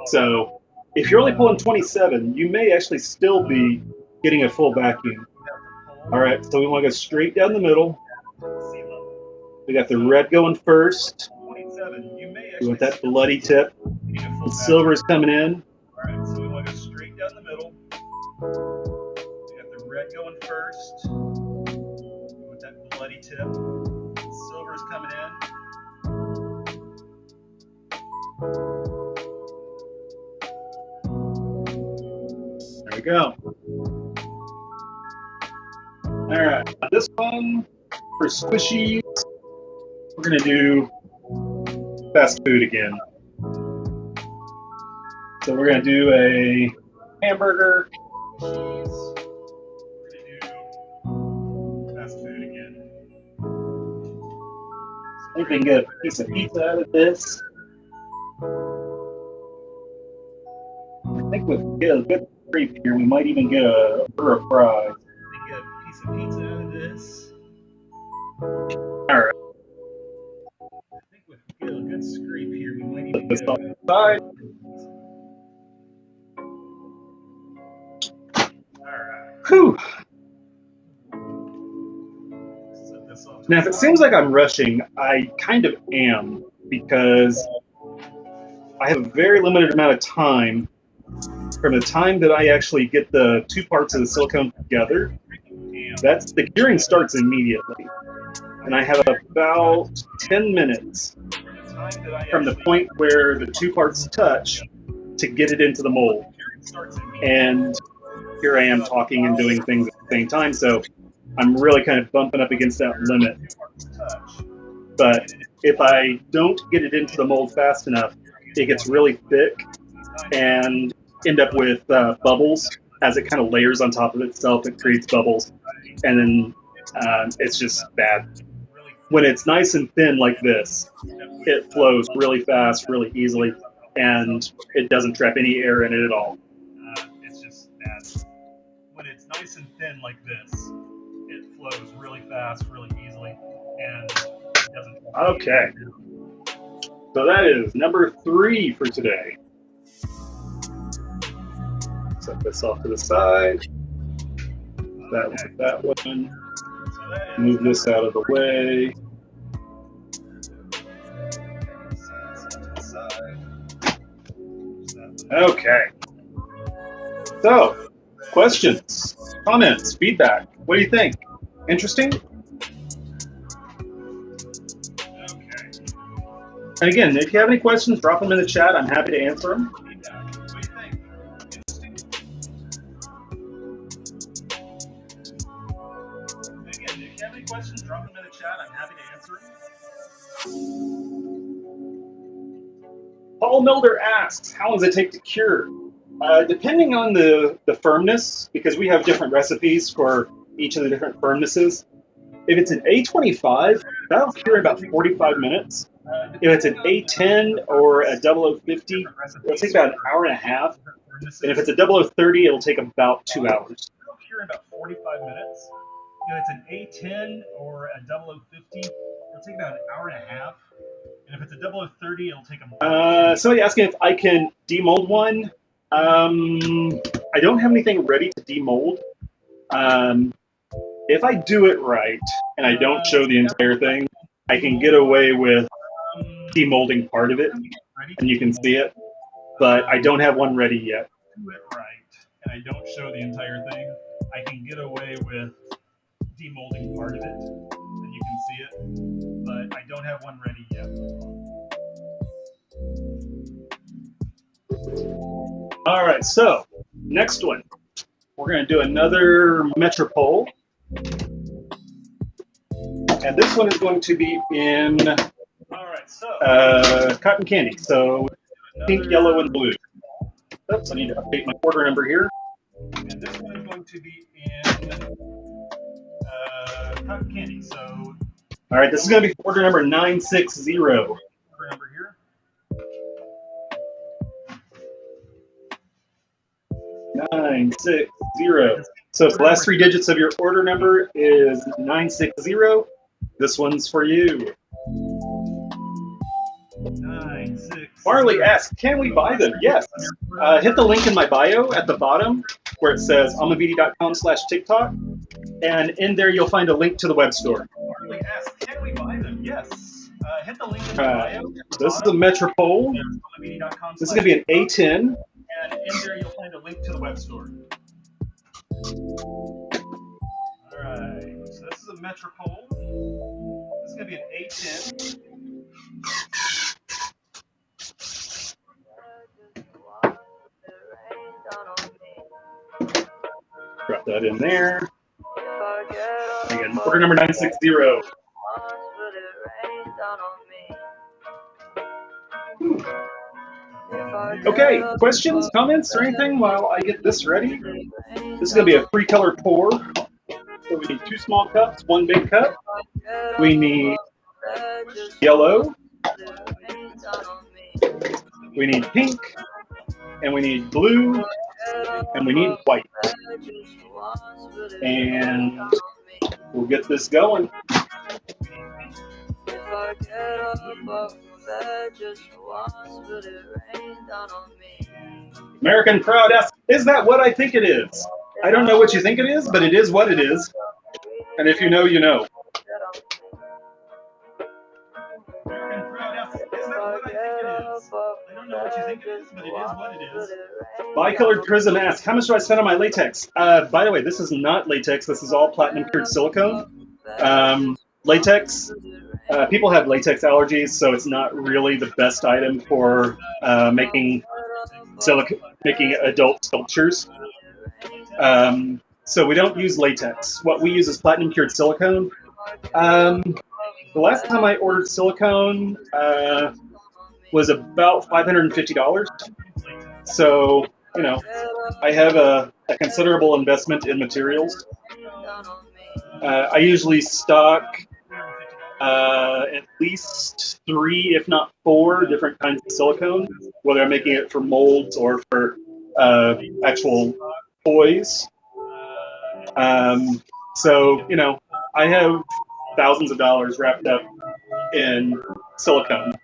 Speaker 1: So if you're only pulling 27, you may actually still be getting a full vacuum. All right, so we want to go straight down the middle. We got the red going first. We want that bloody tip. The silver is coming in.
Speaker 2: All right, so we want to go straight down the middle. We got the red going first. We want that bloody tip. The silver is coming in.
Speaker 1: we go. All right, this one for squishies, we're gonna do fast food again. So we're gonna do a hamburger. We're gonna do fast food again. So we can get a piece of pizza out of this. I think with get a good scrape here, we might even get a burger of fries. Get a piece of pizza out of this. All right. I think with get a good scrape here, we might even get a side. All right. Whew. Now, if it seems like I'm rushing, I kind of am, because I have a very limited amount of time from the time that I actually get the two parts of the silicone together. That's the curing starts immediately, and I have about 10 minutes from the point where the two parts touch to get it into the mold. And here I am talking and doing things at the same time, so I'm really kind of bumping up against that limit. But if I don't get it into the mold fast enough, it gets really thick and end up with bubbles. As it kind of layers on top of itself, it creates bubbles, and then it's just bad. When it's nice and thin like this, it flows really fast, really easily, and it doesn't trap any air in it at all. It's just bad. When it's nice and thin like this, it flows really fast, really easily, and it doesn't. Okay. So that is number 3 for today. Set this off to the side. That one. Move this out of the way. Okay. So, questions, comments, feedback. What do you think? Interesting? Okay. And again, if you have any questions, drop them in the chat. I'm happy to answer them. What do you think? Interesting? And again, if you have any questions, drop them in the chat. I'm happy to answer them. Paul Milder asks, how long does it take to cure? Depending on the firmness, because we have different recipes for each of the different firmnesses. If it's an A25, that'll cure in about 45 minutes. If it's an A10 or a 0050, it'll take about an hour and a half. And if it's a 0030, it'll take about 2 hours. It'll cure in about 45 minutes. If it's an A10 or a 0050, it'll take about an hour and a half. And if it's a 0030, it'll take a somebody asking if I can demold one. I don't have anything ready to demold. If I do it right and I don't show the entire thing, I can get away with demolding part of it, and you can see it. But I don't have one ready yet. Do it right, and I don't show the entire thing, I can get away with demolding part of it, and you can see it. But I don't have one ready yet. All right, so next one, we're going to do another Metropole, and this one is going to be in cotton candy, so pink, yellow, and blue. Oops, I need to update my order number here. And this one is going to be in cotton candy. So, all right, this is going to be order number 960. Order number here. 960. So if the last 3 digits of your order number is 960, this one's for you. 960. Marley asks, can we buy them? Yes. Hit the link in my bio at the bottom where it says amavidi.com/TikTok, and in there you'll find a link to the web store. Marley asks, can we buy them? Yes. Hit the link in my bio. This is a Metropole. This is going to be an A10. And in there you'll find a link to the web store. Alright, so this is a Metropole. This is going to be an A10. Drop that in there. Again, order number 960. Okay, questions, comments, or anything while I get this ready? This is going to be a 3-color pour. So we need 2 small cups, 1 big cup. We need yellow. We need pink. And we need blue. And we need white. And we'll get this going. American crowd asks, is that what I think it is? I don't know what you think it is, but it is what it is. And if you know, you know. American crowd asks, is that what I think it is? I don't know what you think it is, but it is what it is. Bicolored Prism asks, how much do I spend on my latex? By the way, this is not latex. This is all platinum cured silicone. Latex, people have latex allergies, so it's not really the best item for making adult sculptures. So we don't use latex. What we use is platinum cured silicone. The last time I ordered silicone was about $550. So, you know, I have a considerable investment in materials. I usually stock at least 3, if not 4, different kinds of silicone, whether I'm making it for molds or for actual toys. So, you know, I have thousands of dollars wrapped up in silicone.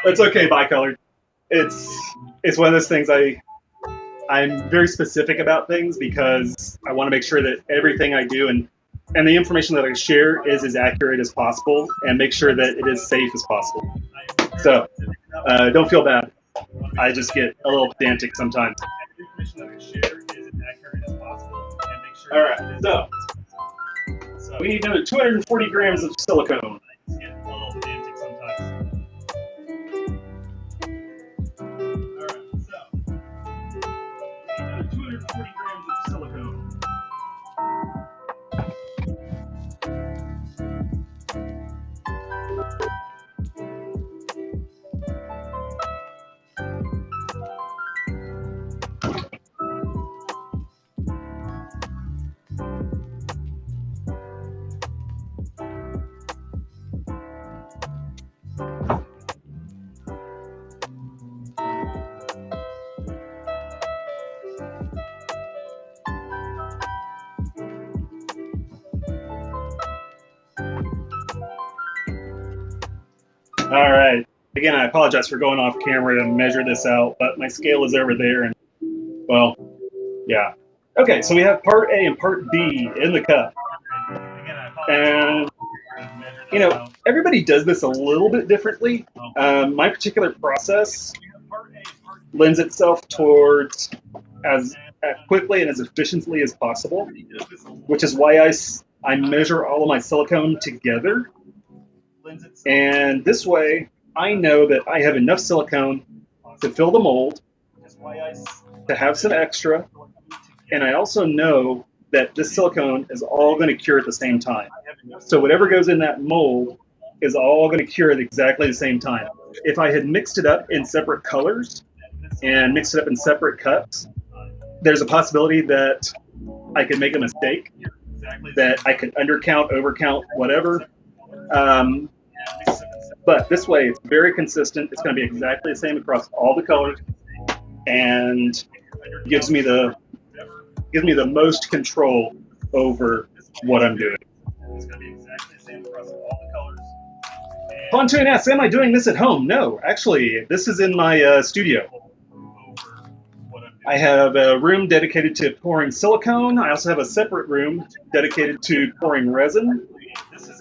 Speaker 1: It's okay, bicolored. It's one of those things I'm very specific about things because I want to make sure that everything I do and the information that I share is as accurate as possible and make sure that it is safe as possible. So don't feel bad. I just get a little pedantic sometimes. All right, so we need another 240 grams of silicone. All right. Again, I apologize for going off camera to measure this out, but my scale is over there, and well, yeah. Okay, so we have part A and part B in the cup, and you know, everybody does this a little bit differently. My particular process lends itself towards as quickly and as efficiently as possible, which is why I measure all of my silicone together. And this way, I know that I have enough silicone to fill the mold, to have some extra, and I also know that this silicone is all going to cure at the same time. So whatever goes in that mold is all going to cure at exactly the same time. If I had mixed it up in separate colors and mixed it up in separate cups, there's a possibility that I could make a mistake, that I could undercount, overcount, whatever. But this way, it's very consistent. It's going to be exactly the same across all the colors, and gives me the most control over what I'm doing. Pontoon asks, am I doing this at home? No, actually, this is in my studio. I have a room dedicated to pouring silicone. I also have a separate room dedicated to pouring resin.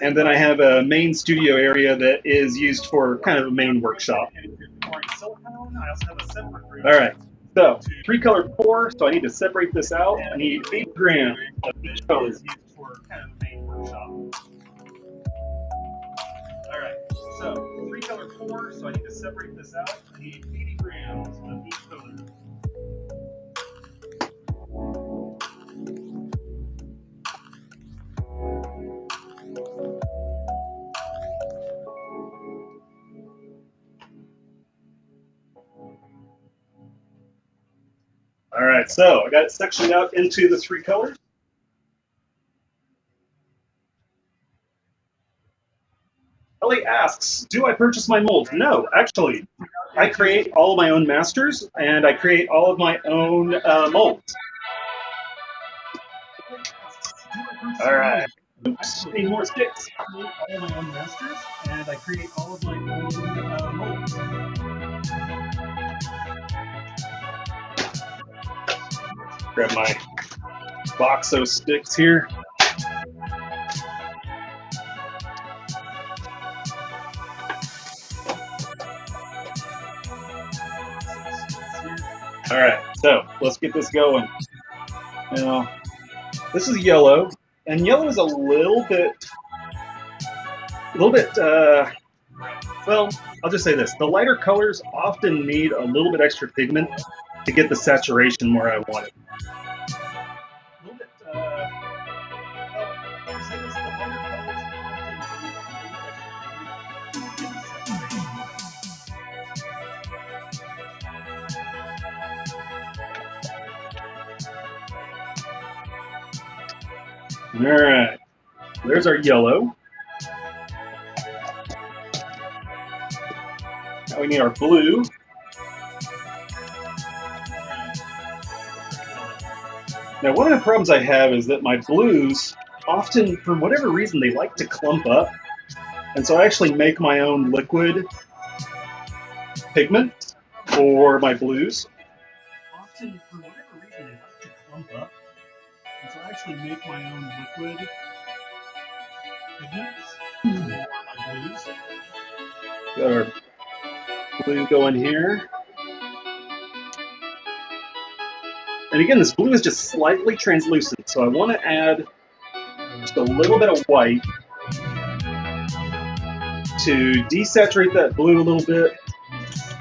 Speaker 1: And then I have a main studio area that is used for kind of a main workshop. All right, so 3-color pour, so I need to separate this out. I need 8 grams of each color. All right, so 3-color 4, so I need to separate this out. I need 80 grams of each color. All right, so I got it sectioned out into the 3 colors. Ellie asks, do I purchase my molds? No, actually, I create all of my own masters, and I create all of my own molds. All right. Oops, need more sticks. I create all of my own masters, and I create all of my own molds. Grab my box of sticks here. All right, so let's get this going. Now, this is yellow, and yellow is a little bit, well, I'll just say this. The lighter colors often need a little bit extra pigment to get the saturation where I want it. A little bit, I'll just say this. The lighter colors often need a little bit extra pigment to get the saturation. All right, there's our yellow. Now we need our blue. Now, one of the problems I have is that my blues often, for whatever reason, they like to clump up. And so I actually make my own liquid pigment for my blues. Often, for whatever reason, they like to clump up. And so I actually make my own liquid pigments for my blues. Got our blue going here. And again, this blue is just slightly translucent, so I want to add just a little bit of white to desaturate that blue a little bit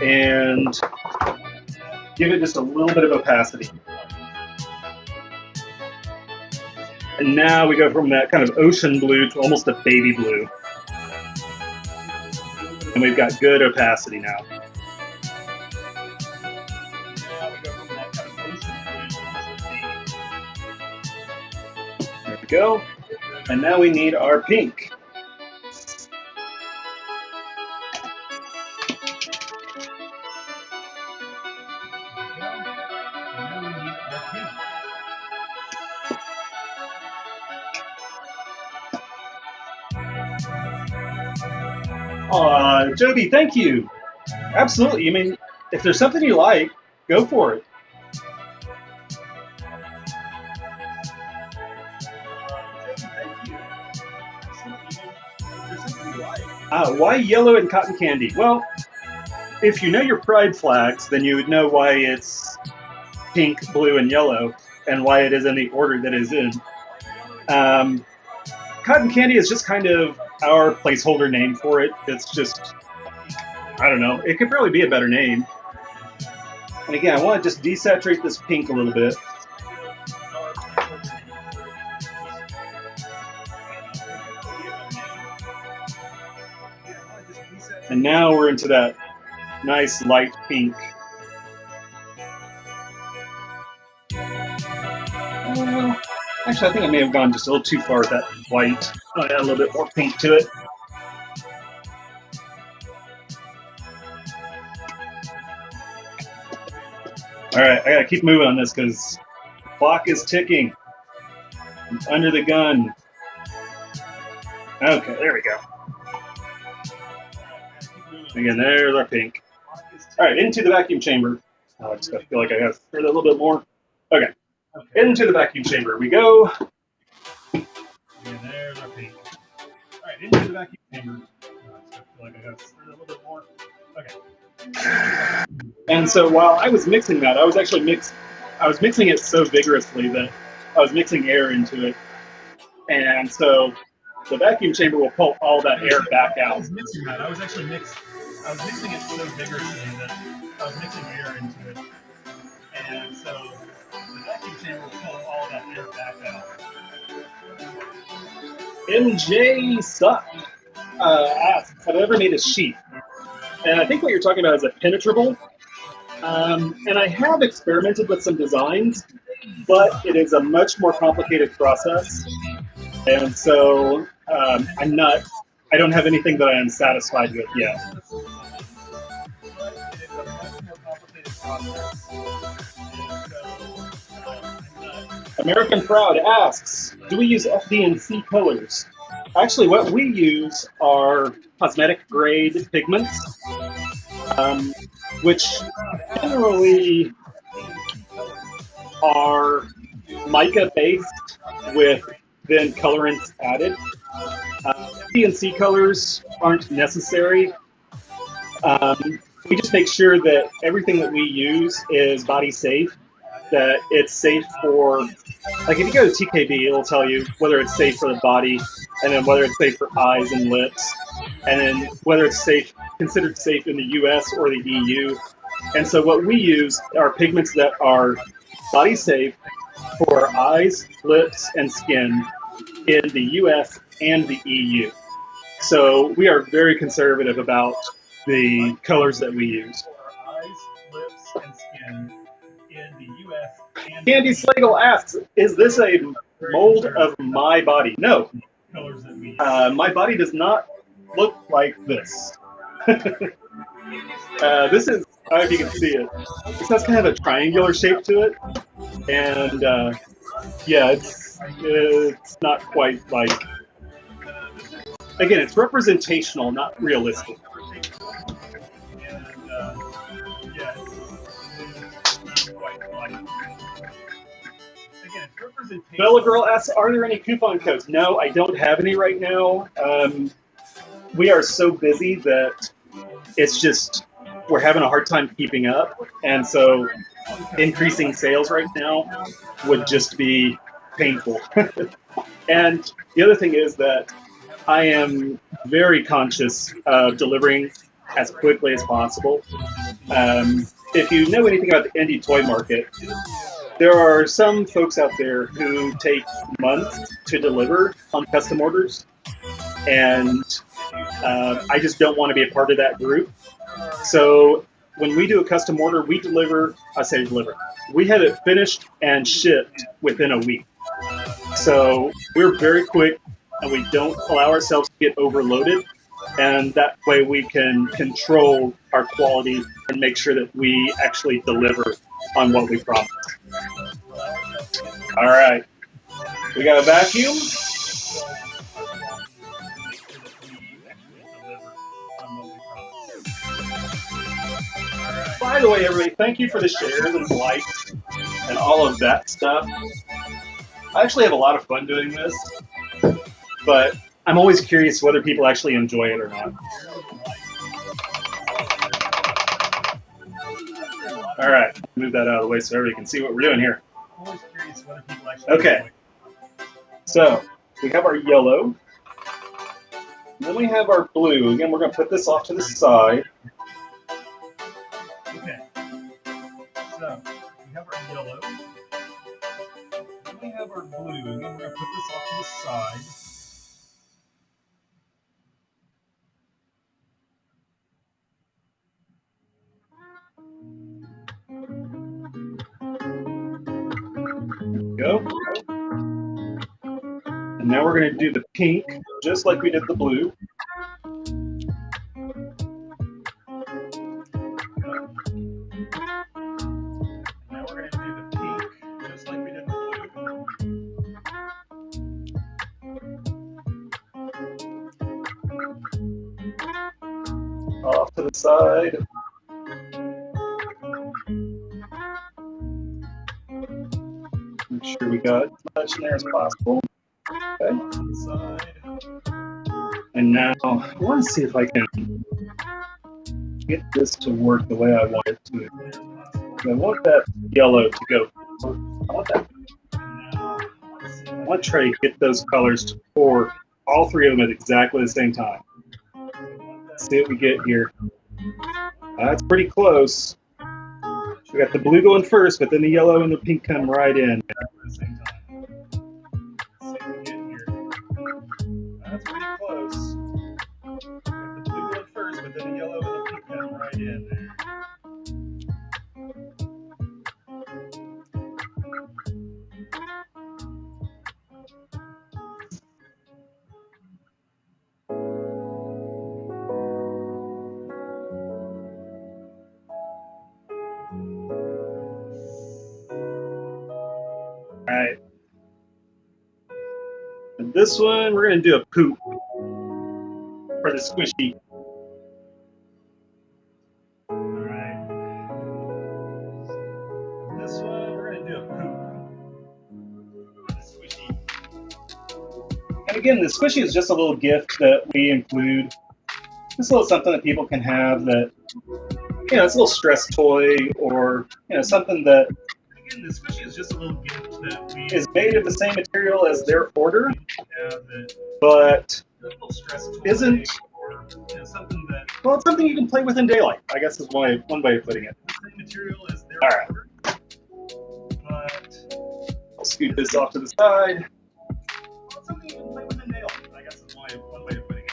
Speaker 1: and give it just a little bit of opacity. And now we go from that kind of ocean blue to almost a baby blue. And we've got good opacity now. There we go. And now we need our pink. Jody, thank you. Absolutely. I mean, if there's something you like, go for it. Why yellow and cotton candy? Well, if you know your pride flags, then you would know why it's pink, blue, and yellow, and why it is in the order that it is in. Cotton candy is just kind of our placeholder name for it. It's just, I don't know. It could probably be a better name. And again, I want to just desaturate this pink a little bit. And now we're into that nice light pink. Actually, I think I may have gone just a little too far with that white. I'll add a little bit more pink to it. All right, I gotta keep moving on this because the clock is ticking. I'm under the gun. Okay, there we go. Again, there's our pink. All right, into the vacuum chamber. I just feel like I gotta stir it a little bit more. Okay, into the vacuum chamber we go. Again, there's our pink. All right, into the vacuum chamber. I just feel like I gotta stir it a little bit more. Okay. And so while I was mixing that, I was mixing it so vigorously that I was mixing air into it. And so the vacuum chamber will pull all that air back out. I was mixing that. I was actually I was mixing it so vigorously that I was mixing air into it, and so the vacuum chamber will pull all that air back out. MJ Suck asks, have I ever made a sheath? And I think what you're talking about is a penetrable. And I have experimented with some designs, but it is a much more complicated process. And so I don't have anything that I am satisfied with yet. American Proud asks, do we use Fdmc Colors? Actually, what we use are cosmetic grade pigments, which generally are mica based with then colorants added. Fdmc colors aren't necessary. We just make sure that everything that we use is body safe, that it's safe for, like if you go to TKB, it'll tell you whether it's safe for the body, and then whether it's safe for eyes and lips, and then whether it's safe, considered safe in the US or the EU. And so what we use are pigments that are body safe for eyes, lips, and skin in the US and the EU. So we are very conservative about the colors that we use. For eyes, lips, and skin in the US and Candy Slagle asks, is this a mold of my body? No. My body does not look like this. This is, I don't know if you can see it. This has kind of a triangular shape to it. And yeah, it's not quite like, again, it's representational, not realistic. Bella Girl asks, are there any coupon codes? No, I don't have any right now. We are so busy that it's just, we're having a hard time keeping up. And so increasing sales right now would just be painful. And the other thing is that I am very conscious of delivering as quickly as possible. If you know anything about the indie toy market, there are some folks out there who take months to deliver on custom orders, and I just don't want to be a part of that group. So when we do a custom order, we deliver, we have it finished and shipped within a week. So we're very quick, and we don't allow ourselves to get overloaded, and that way we can control our quality and make sure that we actually deliver on what we promise. All right, we got a vacuum. By the way, everybody, thank you for the shares and the likes and all of that stuff. I actually have a lot of fun doing this, but I'm always curious whether people actually enjoy it or not. All right, move that out of the way so everybody can see what we're doing here. Okay, so we have our yellow, then we have our blue. Again, we're going to put this off to the side. Okay, so we have our yellow, then we have our blue. Again, we're going to put this off to the side. Go. And now we're going to do the pink, just like we did the blue. Now we're going to do the pink, just like we did the blue. Off to the side. Make sure we got as much in there as possible. Okay. And now I want to see if I can get this to work the way I want it to. I want that yellow to go. I want to try to get those colors to pour, all three of them at exactly the same time. Let's see what we get here. That's pretty close. We got the blue going first, but then the yellow and the pink come right in. At the same time. Let's see what we get here. That's pretty close. We got the blue going first, but then the yellow and the pink come right in there. All right. And this one, we're going to do a poop for the squishy. All right. This one, we're going to do a poop for the squishy. And again, the squishy is just a little gift that we include. Just a little something that people can have that, you know, it's a little stress toy or, you know, something that, again, the squishy is just a little gift that we is made of the same material as their order, but isn't, you know, something that, well, it's something you can play with in daylight, I guess is one way of putting it. The same material as their order, but I'll scoot this off to the side. Well, it's something you can play with in daylight, I guess is one way of putting it.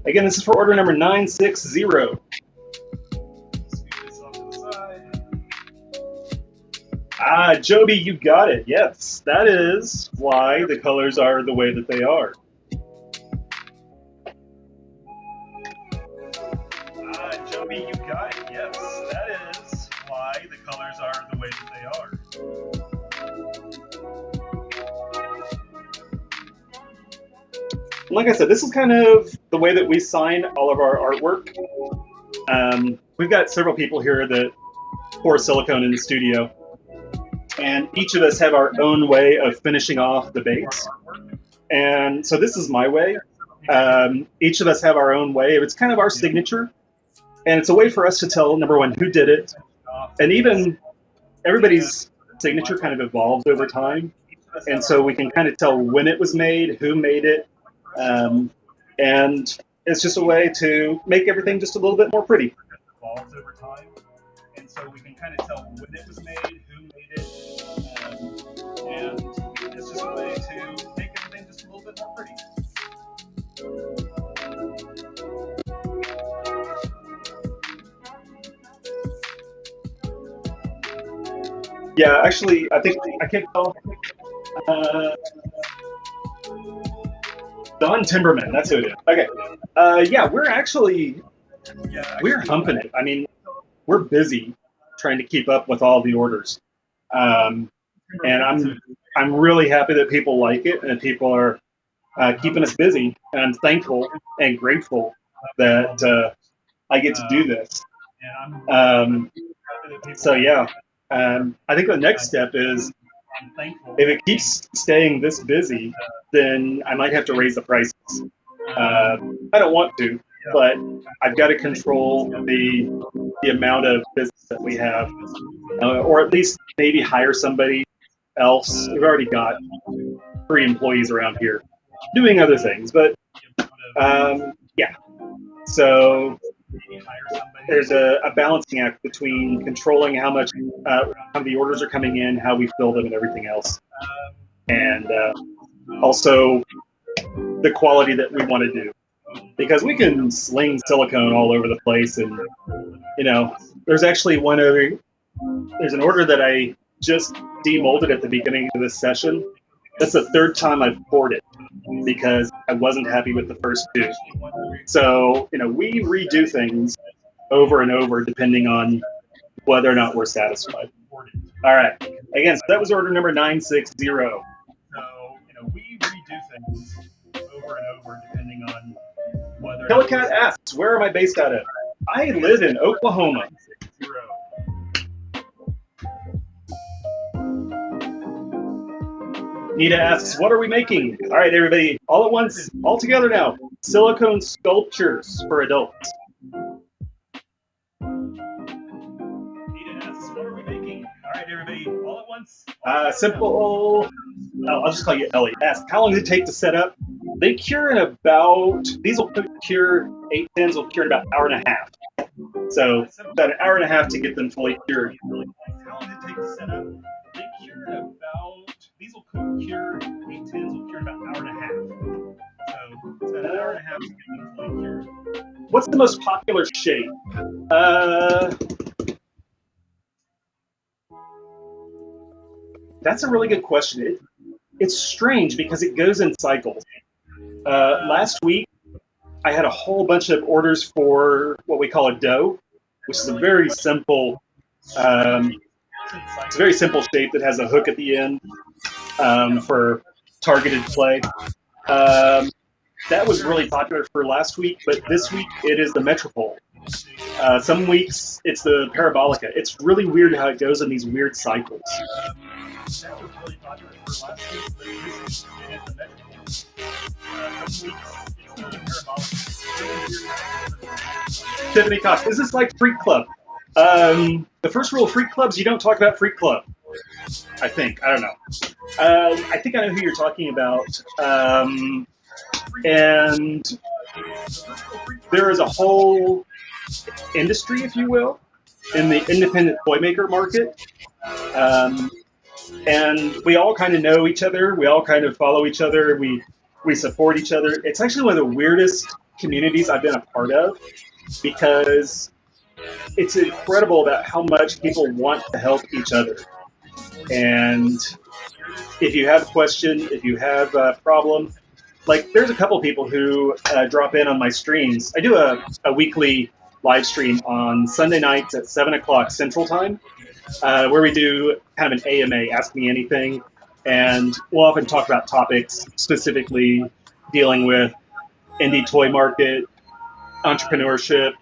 Speaker 1: Again, this is for order number 960. Ah, Joby, you got it. Yes, that is why the colors are the way that they are. Ah, Joby, you got it. Yes, that is why the colors are the way that they are. Like I said, this is kind of the way that we sign all of our artwork. We've got several people here that pour silicone in the studio. And each of us have our own way of finishing off the base. And so this is my way. Each of us have our own way. It's kind of our signature. And it's a way for us to tell, number one, who did it. And even everybody's signature kind of evolves over time. And so we can kind of tell when it was made, who made it. And it's just a way to make everything just a little bit more pretty. It evolves over time. And so we can kind of tell when it was made, who made it. And it's just a way to make everything just a little bit more pretty. Yeah, actually, I think I can't tell. Don Timberman, that's who it is. Okay. Yeah, we're humping it. I mean, we're busy trying to keep up with all the orders. And I'm really happy that people like it and that people are keeping us busy. And I'm thankful and grateful that I get to do this. So yeah, I think the next step is if it keeps staying this busy, then I might have to raise the prices. I don't want to, but I've got to control the amount of business that we have, or at least maybe hire somebody else. We've already got 3 employees around here doing other things, but yeah. So there's a balancing act between controlling how much how the orders are coming in, how we fill them, and everything else, and also the quality that we want to do. Because we can sling silicone all over the place, and you know, there's actually there's an order that I just demolded at the beginning of this session. That's the 3rd time I've poured it because I wasn't happy with the first 2. So, you know, we redo things over and over depending on whether or not we're satisfied. All right. Again, so that was order number 960. So, you know, we redo things over and over depending on whether. Pelicat asks, where am I based out of? I live in Oklahoma. Nita asks, what are we making? All right, everybody, all at once, all together now. Silicone sculptures for adults. Nita asks, what are we making? All right, everybody, all at once. Simple. I'll just call you Ellie. Ask, how long does it take to set up? They cure in about, these will cure, 8 tins will cure in about an hour and a half. So about an hour and a half to get them fully cured.
Speaker 2: How long does it take to set up? They cure in about, these will cure, 8 tins will cure in about an hour and a half. So it's about an hour and a half to get them fully cured.
Speaker 1: What's the most popular shape? That's a really good question. It's strange because it goes in cycles. Last week, I had a whole bunch of orders for what we call a dough, which is a very simple, it's a very simple shape that has a hook at the end for targeted play. That was really popular for last week, but this week it is the Metropole. Some weeks it's the Parabolica. It's really weird how it goes in these weird cycles.
Speaker 2: That was really popular for last week, but this week it is the Metropole. Some weeks it's the Parabolica.
Speaker 1: Tiffany Cox, is this like Freak Club? The first rule of Freak Clubs, you don't talk about Freak Club. I think. I don't know. I think I know who you're talking about. And there is a whole industry, if you will, in the independent toy maker market. And we all kind of know each other. We all kind of follow each other. We support each other. It's actually one of the weirdest communities I've been a part of because it's incredible about how much people want to help each other. And if you have a question, if you have a problem, like there's a couple people who drop in on my streams. I do a weekly live stream on Sunday nights at 7 o'clock Central Time, where we do kind of an AMA, Ask Me Anything, and we'll often talk about topics specifically dealing with indie toy market, entrepreneurship,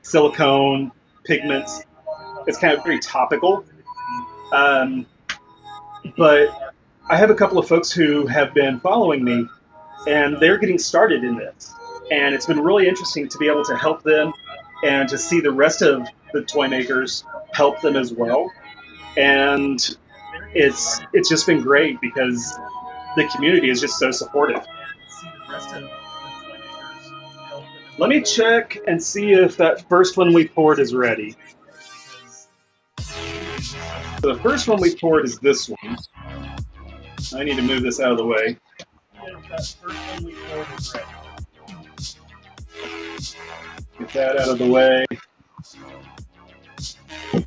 Speaker 1: silicone, pigments. It's kind of very topical. But I have a couple of folks who have been following me, and they're getting started in this. And it's been really interesting to be able to help them and to see the rest of the toy makers help them as well. And it's just been great because the community is just so supportive. Let me check and see if that first one we poured is ready. So the first one we poured is this one. I need to move this out of the way. Get that out of the way. I'm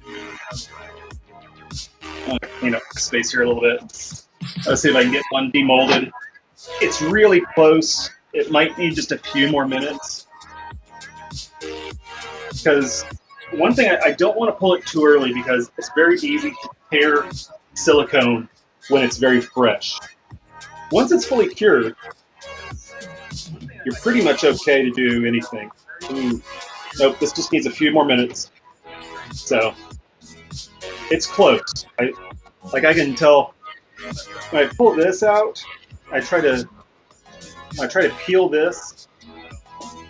Speaker 1: going to clean up the space here a little bit. Let's see if I can get one demolded. It's really close. It might need just a few more minutes. Because one thing, I don't want to pull it too early because it's very easy to tear silicone when it's very fresh. Once it's fully cured, you're pretty much okay to do anything. Ooh. Nope, this just needs a few more minutes. So, it's close. I can tell when I pull this out, I try to peel this.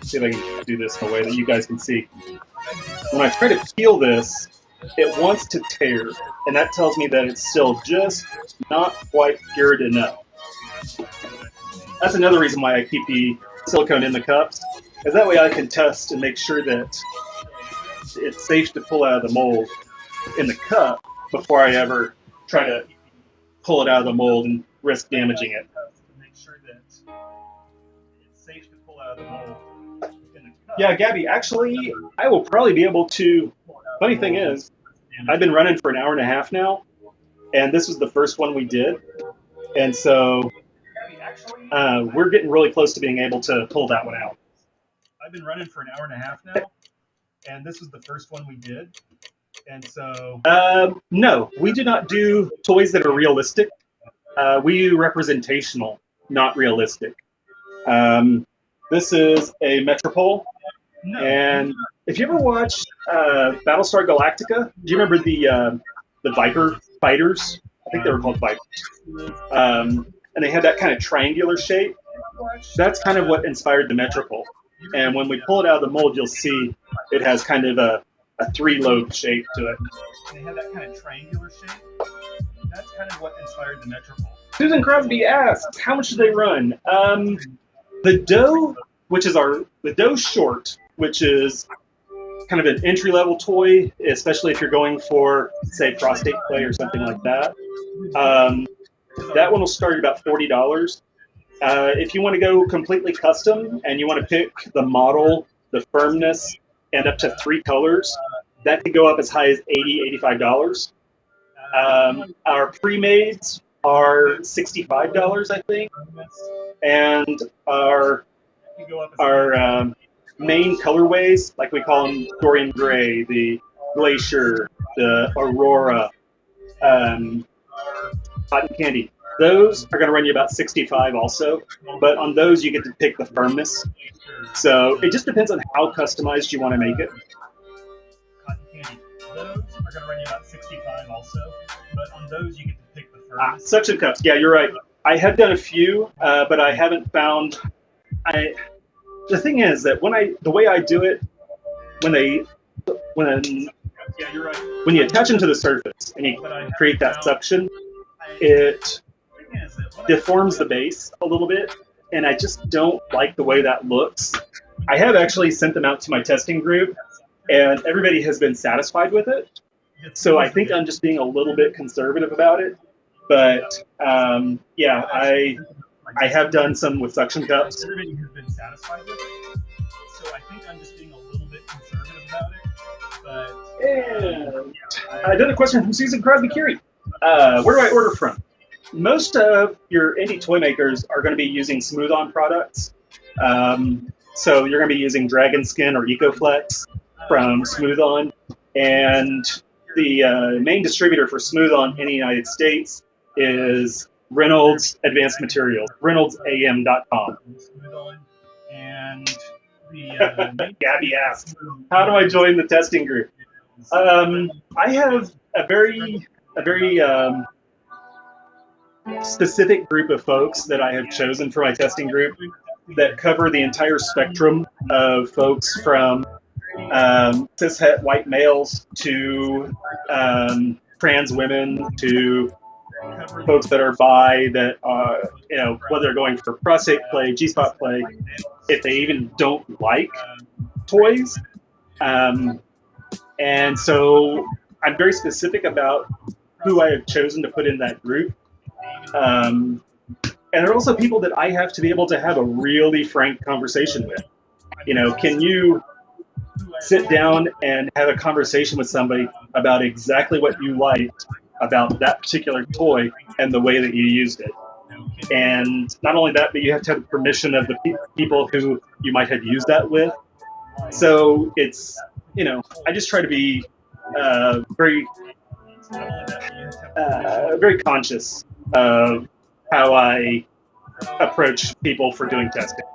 Speaker 1: See if I can do this in a way that you guys can see. When I try to peel this, it wants to tear, and that tells me that it's still just not quite cured enough. That's another reason why I keep the silicone in the cups, is that way I can test and make sure that it's safe to pull out of the mold in the cup before I ever try to pull it out of the mold and risk damaging it. Make sure that it's safe to pull out of the mold. Yeah, Gabby, actually, I will probably be able to. Funny thing is, I've been running for an hour and a half now, and this was the first one we did. And so we're getting really close to being able to pull that one out. I've been running for an hour and a half now, and this was the first one we did. And so... no, we do not do toys that are realistic. We do representational, not realistic. This is a Metropole. And if you ever watched Battlestar Galactica, do you remember the Viper fighters? I think they were called Vipers. And they had that kind of triangular shape. That's kind of what inspired the Metropole. And when we pull it out of the mold, you'll see it has kind of a three-lobe shape to it. They have that kind of triangular shape. That's kind of what inspired the Metropole. Susan Crosby asks, how much do they run? The dough, which is the dough short, which is kind of an entry-level toy, especially if you're going for, say, prostate play or something like that. That one will start at about $40. If you want to go completely custom and you want to pick the model, the firmness, and up to 3 colors, that could go up as high as $80, $85. Our pre-mades are $65, I think, and our main colorways, like we call them Dorian Gray, the Glacier, the Aurora, Cotton Candy, those are going to run you about $65 also, but on those you get to pick the firmness. So it just depends on how customized you want to make it.
Speaker 2: Cotton Candy, those are going to run you about $65 also, but on those you get to pick the firmness.
Speaker 1: Suction cups, yeah, you're right. I have done a few, but I haven't found. The thing is that the way I do it, when you attach them to the surface and you create that suction, it deforms the base a little bit, and I just don't like the way that looks. I have actually sent them out to my testing group, and everybody has been satisfied with it. So I think I'm just being a little bit conservative about it. But yeah, I have done some with suction cups.
Speaker 2: Everybody has been satisfied with it. So I think I'm just being a little bit conservative about it. But
Speaker 1: another question from Susan Crosby-Curie. Where do I order from? Most of your indie toy makers are going to be using smooth-on products. So you're going to be using Dragon Skin or EcoFlex from Smooth-On. And the main distributor for Smooth-On in the United States is Reynolds Advanced Materials, reynoldsam.com.
Speaker 2: And
Speaker 1: Gabby asks, how do I join the testing group? I have a very specific group of folks that I have chosen for my testing group that cover the entire spectrum of folks from cishet white males to trans women to folks that are bi, that whether they're going for prostate play, G-spot play, if they even don't like toys. And so I'm very specific about who I have chosen to put in that group. And there are also people that I have to be able to have a really frank conversation with. Can you sit down and have a conversation with somebody about exactly what you liked about that particular toy and the way that you used it? And not only that, but you have to have permission of the people who you might have used that with. So it's, I just try to be very conscious of how I approach people for doing testing.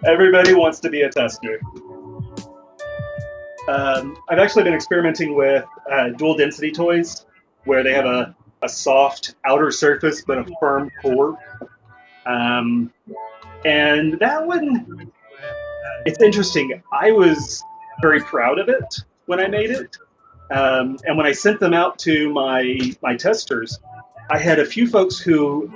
Speaker 1: Everybody wants to be a tester. I've actually been experimenting with dual density toys where they have a soft outer surface but a firm core. And that one, it's interesting. I was very proud of it when I made it. And when I sent them out to my testers, I had a few folks who,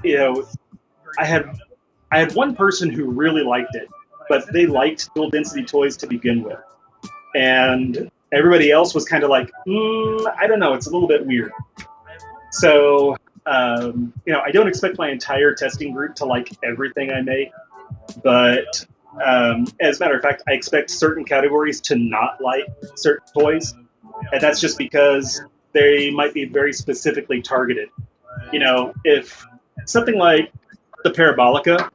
Speaker 1: I had one person who really liked it, but they liked dual density toys to begin with. And everybody else was kind of like, I don't know, it's a little bit weird. So, I don't expect my entire testing group to like everything I make, but as a matter of fact, I expect certain categories to not like certain toys. And that's just because they might be very specifically targeted. If something like the Parabolica,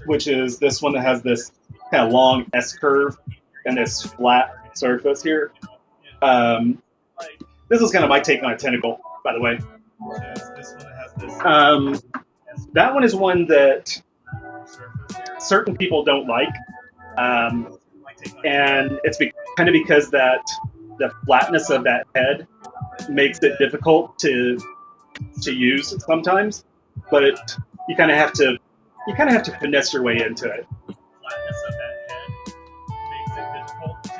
Speaker 1: which is this one that has this kind of long S curve and this flat surface here. This is kind of my take on a Tentacle, by the way. That one is one that certain people don't like, and it's kind of because that the flatness of that head makes it difficult to use sometimes. But you kind of have to finesse your way into it. Flatness of that head makes it difficult to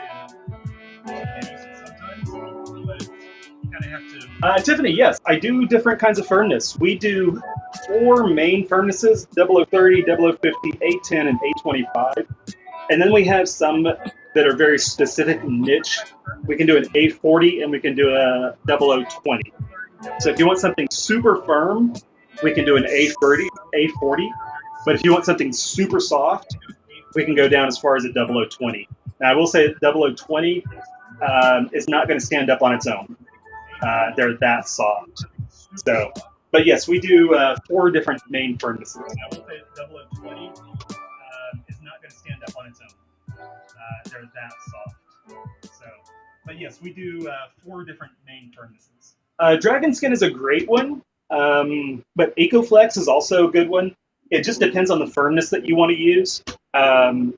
Speaker 1: use sometimes, but you kind of Tiffany, yes, I do different kinds of firmness. We do 4 main firmnesses: 0030, 0050, A10, and A25. And then we have some that are very specific niche. We can do an A40 and we can do a 0020. So if you want something super firm, we can do an A30, A40. But if you want something super soft, we can go down as far as a 0020. Now, I will say that 0020 is not going to stand up on its own. They're that soft. So, but yes, we do 4 different main firmnesses. I will say that 0020 is not going to stand up on its own. They're that soft. So, but yes, we do 4 different main firmnesses. Dragon Skin is a great one, but EcoFlex is also a good one. It just depends on the firmness that you want to use. Dragon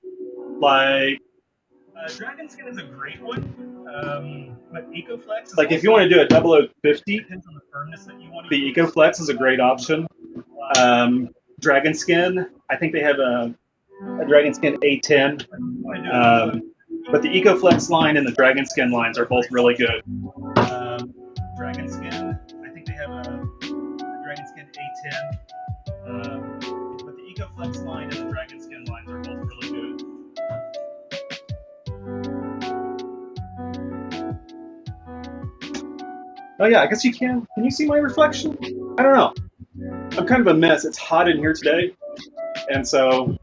Speaker 1: Skin is a great one, but EcoFlex is if you want to do a 0050, depends on the firmness that you want to use. The EcoFlex is a great option. Dragon Skin, I think they have a Dragon Skin A10, but the EcoFlex line and the Dragon Skin lines are both really good. Dragon Skin, I think they have a Dragon Skin A10, but the EcoFlex line and the Dragon Skin lines are both really good. Oh yeah, I guess you can. Can you see my reflection? I don't know. I'm kind of a mess. It's hot in here today, and so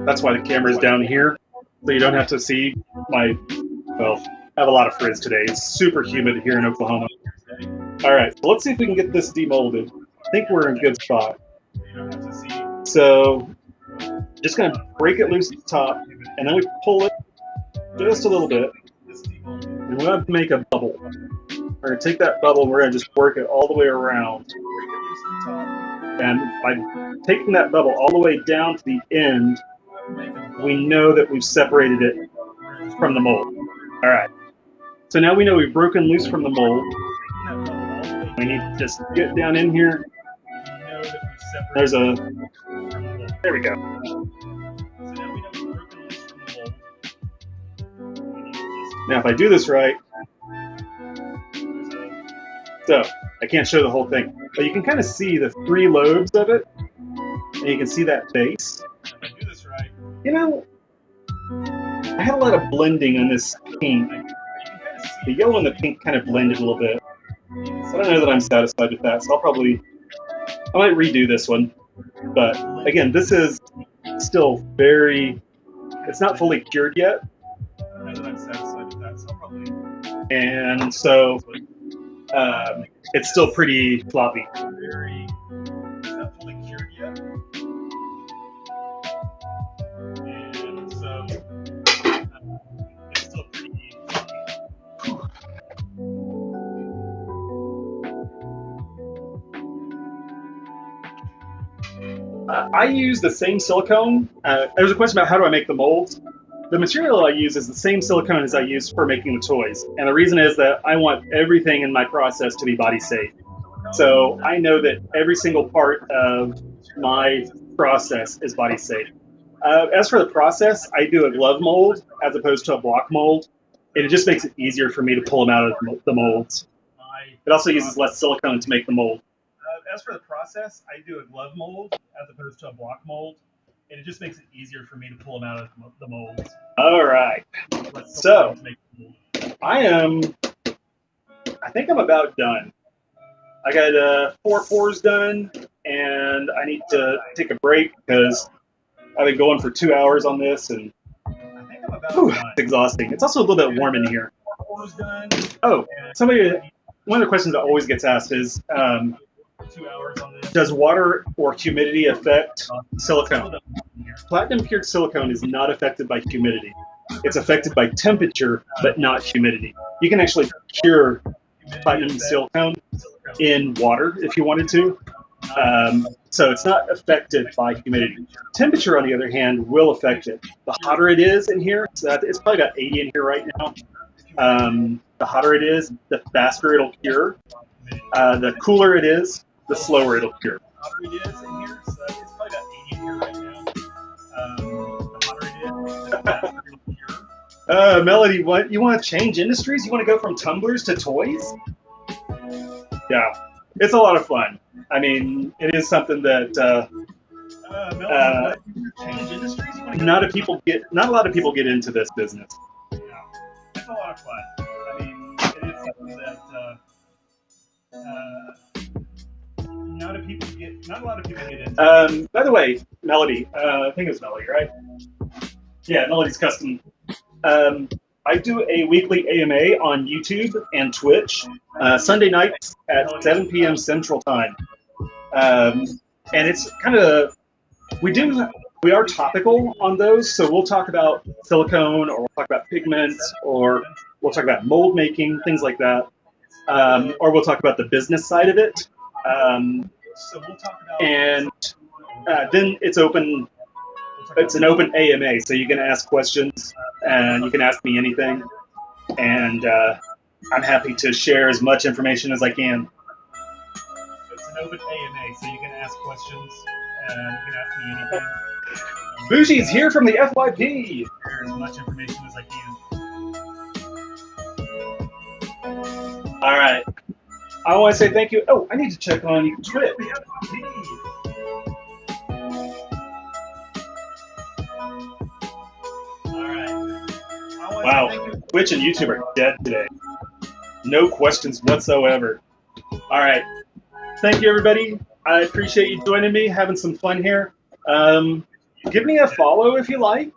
Speaker 1: that's why the camera's down here, so you don't have to see my, well, I have a lot of frizz today. It's super humid here in Oklahoma. All right, so let's see if we can get this demolded. I think we're in a good spot. So just gonna break it loose at the top, and then we pull it just a little bit, and we're gonna make a bubble. We're gonna take that bubble and we're gonna just work it all the way around. And by taking that bubble all the way down to the end, we know that we've separated it from the mold. All right. So now we know we've broken loose from the mold. We need to just get down in here. There we go. Now if I do this right, so I can't show the whole thing, but you can kind of see the 3 lobes of it, and you can see that base. If I do this right, you know, I had a lot of blending on this pink. The yellow and the pink kind of blended a little bit. So I don't know that I'm satisfied with that, so I might redo this one. But again, this is still it's not fully cured yet. I don't know that I'm satisfied with that, so and so it's still pretty floppy. It's not fully cured yet. And so it's still pretty floppy. I use the same silicone. There was a question about how do I make the molds. The material I use is the same silicone as I use for making the toys. And the reason is that I want everything in my process to be body safe. So I know that every single part of my process is body safe. As for the process, I do a glove mold as opposed to a block mold. And it just makes it easier for me to pull them out of the molds. It also uses less silicone to make the mold. As for the process, I do a glove mold as opposed to a block mold. And it just makes it easier for me to pull them out of the molds. All right. So I think I'm about done. I got 4 pours done, and I need to take a break because I've been going for 2 hours on this, and it's exhausting. It's also a little bit warm in here. Oh, one of the questions that always gets asked is, does water or humidity affect silicone? Platinum cured silicone is not affected by humidity. It's affected by temperature, but not humidity. You can actually cure platinum silicone in water if you wanted to. So it's not affected by humidity. Temperature, on the other hand, will affect it. The hotter it is in here, it's probably about 80 in here right now. The hotter it is, the faster it'll cure. The cooler it is, the slower it'll cure. The hotter it is in here, so it's probably about 80 in here right now. The hotter it is, the faster it'll cure. Melody, you want to change industries? You want to go from tumblers to toys? Yeah, it's a lot of fun. I mean, it is something that
Speaker 2: Change industries.
Speaker 1: not a lot of people get into this business.
Speaker 2: Yeah, it's a lot of fun. I mean, it is something that not a lot of people get into.
Speaker 1: By the way, Melody, I think it's Melody, right? Yeah, Melody's Custom. I do a weekly AMA on YouTube and Twitch, Sunday nights at 7 p.m. Central Time. And it's kind of, we are topical on those, so we'll talk about silicone, or we'll talk about pigments, or we'll talk about mold making, things like that. Or we'll talk about the business side of it.
Speaker 2: So we'll talk about.
Speaker 1: And then it's open. It's an open AMA, so you can ask questions, and you can ask me anything, and I'm happy to share as much information as I can.
Speaker 2: It's an open AMA, so you can ask questions, and you can ask me anything.
Speaker 1: Bougie's here from the FYP.
Speaker 2: Share as much information as I can.
Speaker 1: All right. I want to say thank you. Oh, I need to check on Twitch. Wow, Twitch and YouTube are dead today. No questions whatsoever. All right. Thank you, everybody. I appreciate you joining me, having some fun here. Give me a follow if you like.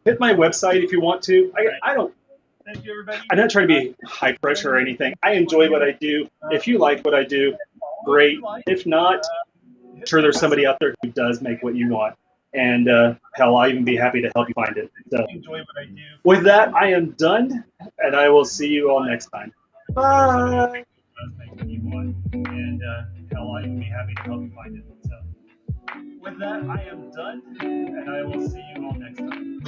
Speaker 1: Hit my website if you want to.
Speaker 2: Thank you, everybody.
Speaker 1: I'm not trying to be high pressure or anything. I enjoy what I do. If you like what I do, great. If not, I'm sure there's somebody out there who does make what you want. And hell, I'll even be happy to help you find it. So, with that, I am done, and I will see you all next time. Bye.
Speaker 2: And hell, I'll even be happy to help you find it. So, with that, I am done, and I will see you all next time.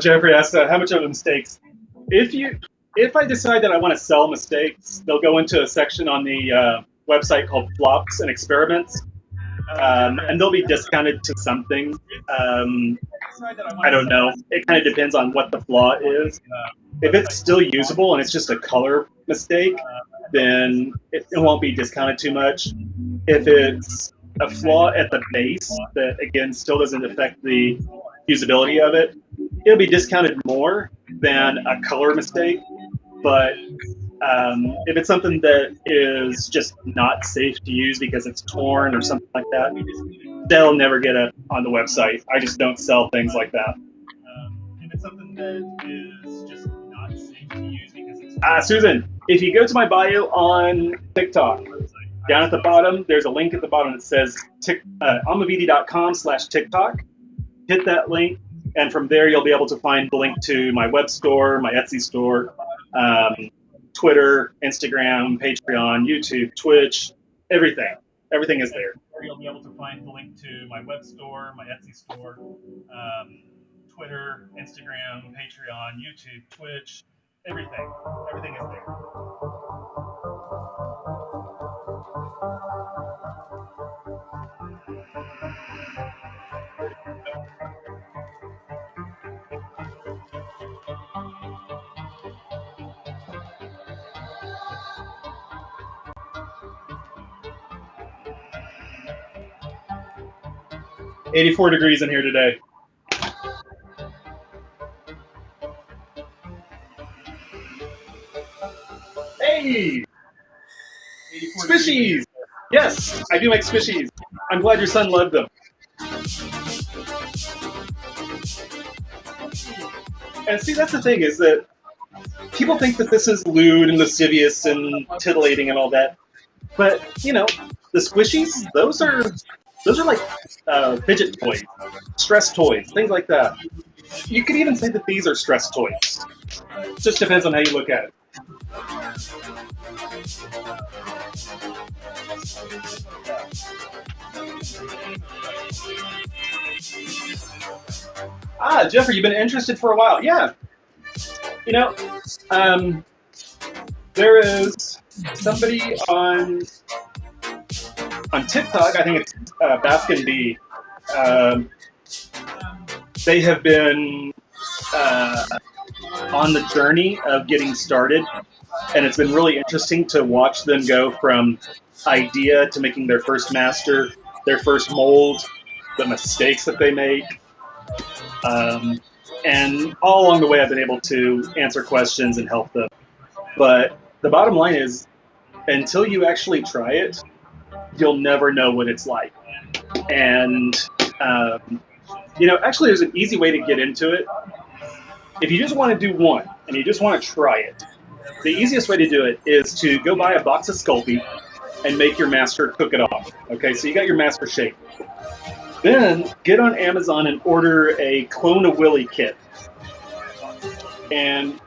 Speaker 1: Jeffrey asked, how much are the mistakes? If I decide that I want to sell mistakes, they'll go into a section on the website called Flops and Experiments, and they'll be discounted to something. I don't know. It kind of depends on what the flaw is. If it's still usable and it's just a color mistake, then it won't be discounted too much. If it's a flaw at the base that, again, still doesn't affect the usability of it, it'll be discounted more than a color mistake. But if it's something that is just not safe to use because it's torn or something like that, they'll never get it on the website. I just don't sell things like that.
Speaker 2: If it's something that is just not safe to use because it's
Speaker 1: Susan, if you go to my bio on TikTok, down at the bottom, there's a link at the bottom that says amavidi.com/TikTok. Hit that link, and from there you'll be able to find the link to my web store, my Etsy store, Twitter, Instagram, Patreon, YouTube, Twitch, everything. Everything is there.
Speaker 2: You'll be able to find the link to my web store, my Etsy store, Twitter, Instagram, Patreon, YouTube, Twitch, everything. Everything is there.
Speaker 1: $84 degrees in here today. Hey! Squishies! Yes, I do make squishies. I'm glad your son loved them. And see, that's the thing, is that people think that this is lewd and lascivious and titillating and all that. But, you know, the squishies, those are like fidget toys, stress toys, things like that. You could even say that these are stress toys. It just depends on how you look at it. Ah, Jeffrey, you've been interested for a while. Yeah, you know, there is somebody on TikTok. I think it's Baskin B. Um, they have been on the journey of getting started, and it's been really interesting to watch them go from idea to making their first master, their first mold, the mistakes that they make. And all along the way, I've been able to answer questions and help them. But the bottom line is, until you actually try it, you'll never know what it's like. And, actually, there's an easy way to get into it. If you just want to do one and you just want to try it, the easiest way to do it is to go buy a box of Sculpey and make your master cook it off. Okay, so you got your master shape. Then get on Amazon and order a Clone a Willy kit. And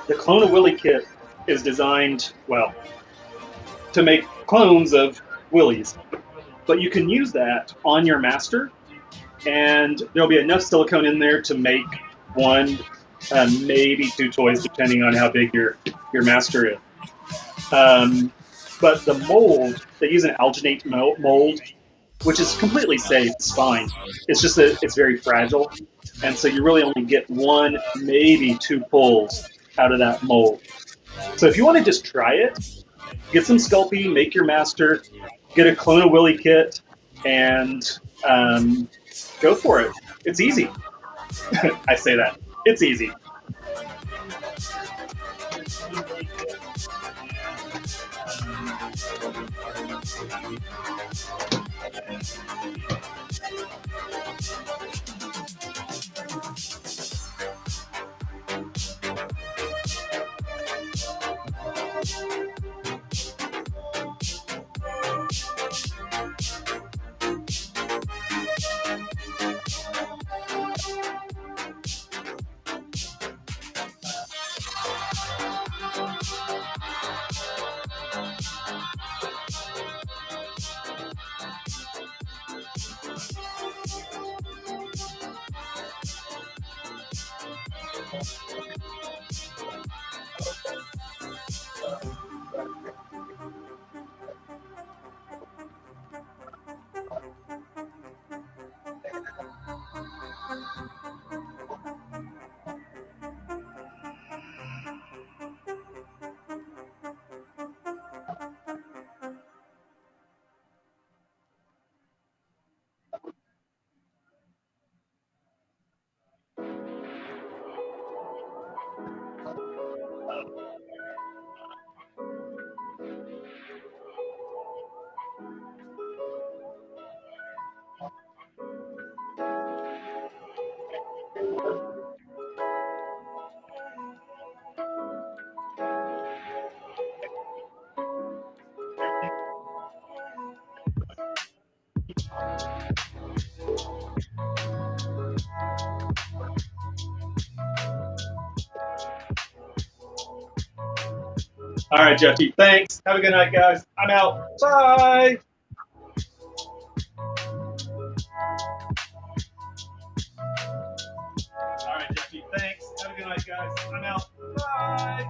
Speaker 1: the Clone a Willy kit is designed, well, to make clones of willies. But you can use that on your master, and there'll be enough silicone in there to make one, maybe two toys, depending on how big your master is. But the mold, they use an alginate mold, which is completely safe. It's fine. It's just that it's very fragile, and so you really only get one, maybe two pulls out of that mold. So if you want to just try it, get some Sculpey, make your master, get a Clone a Willy kit, and go for it. It's easy. I say that. It's easy. All right, Jeffy. Thanks. Have a good night, guys. I'm out. Bye. All right, Jeffy. Thanks. Have a good night, guys. I'm out. Bye.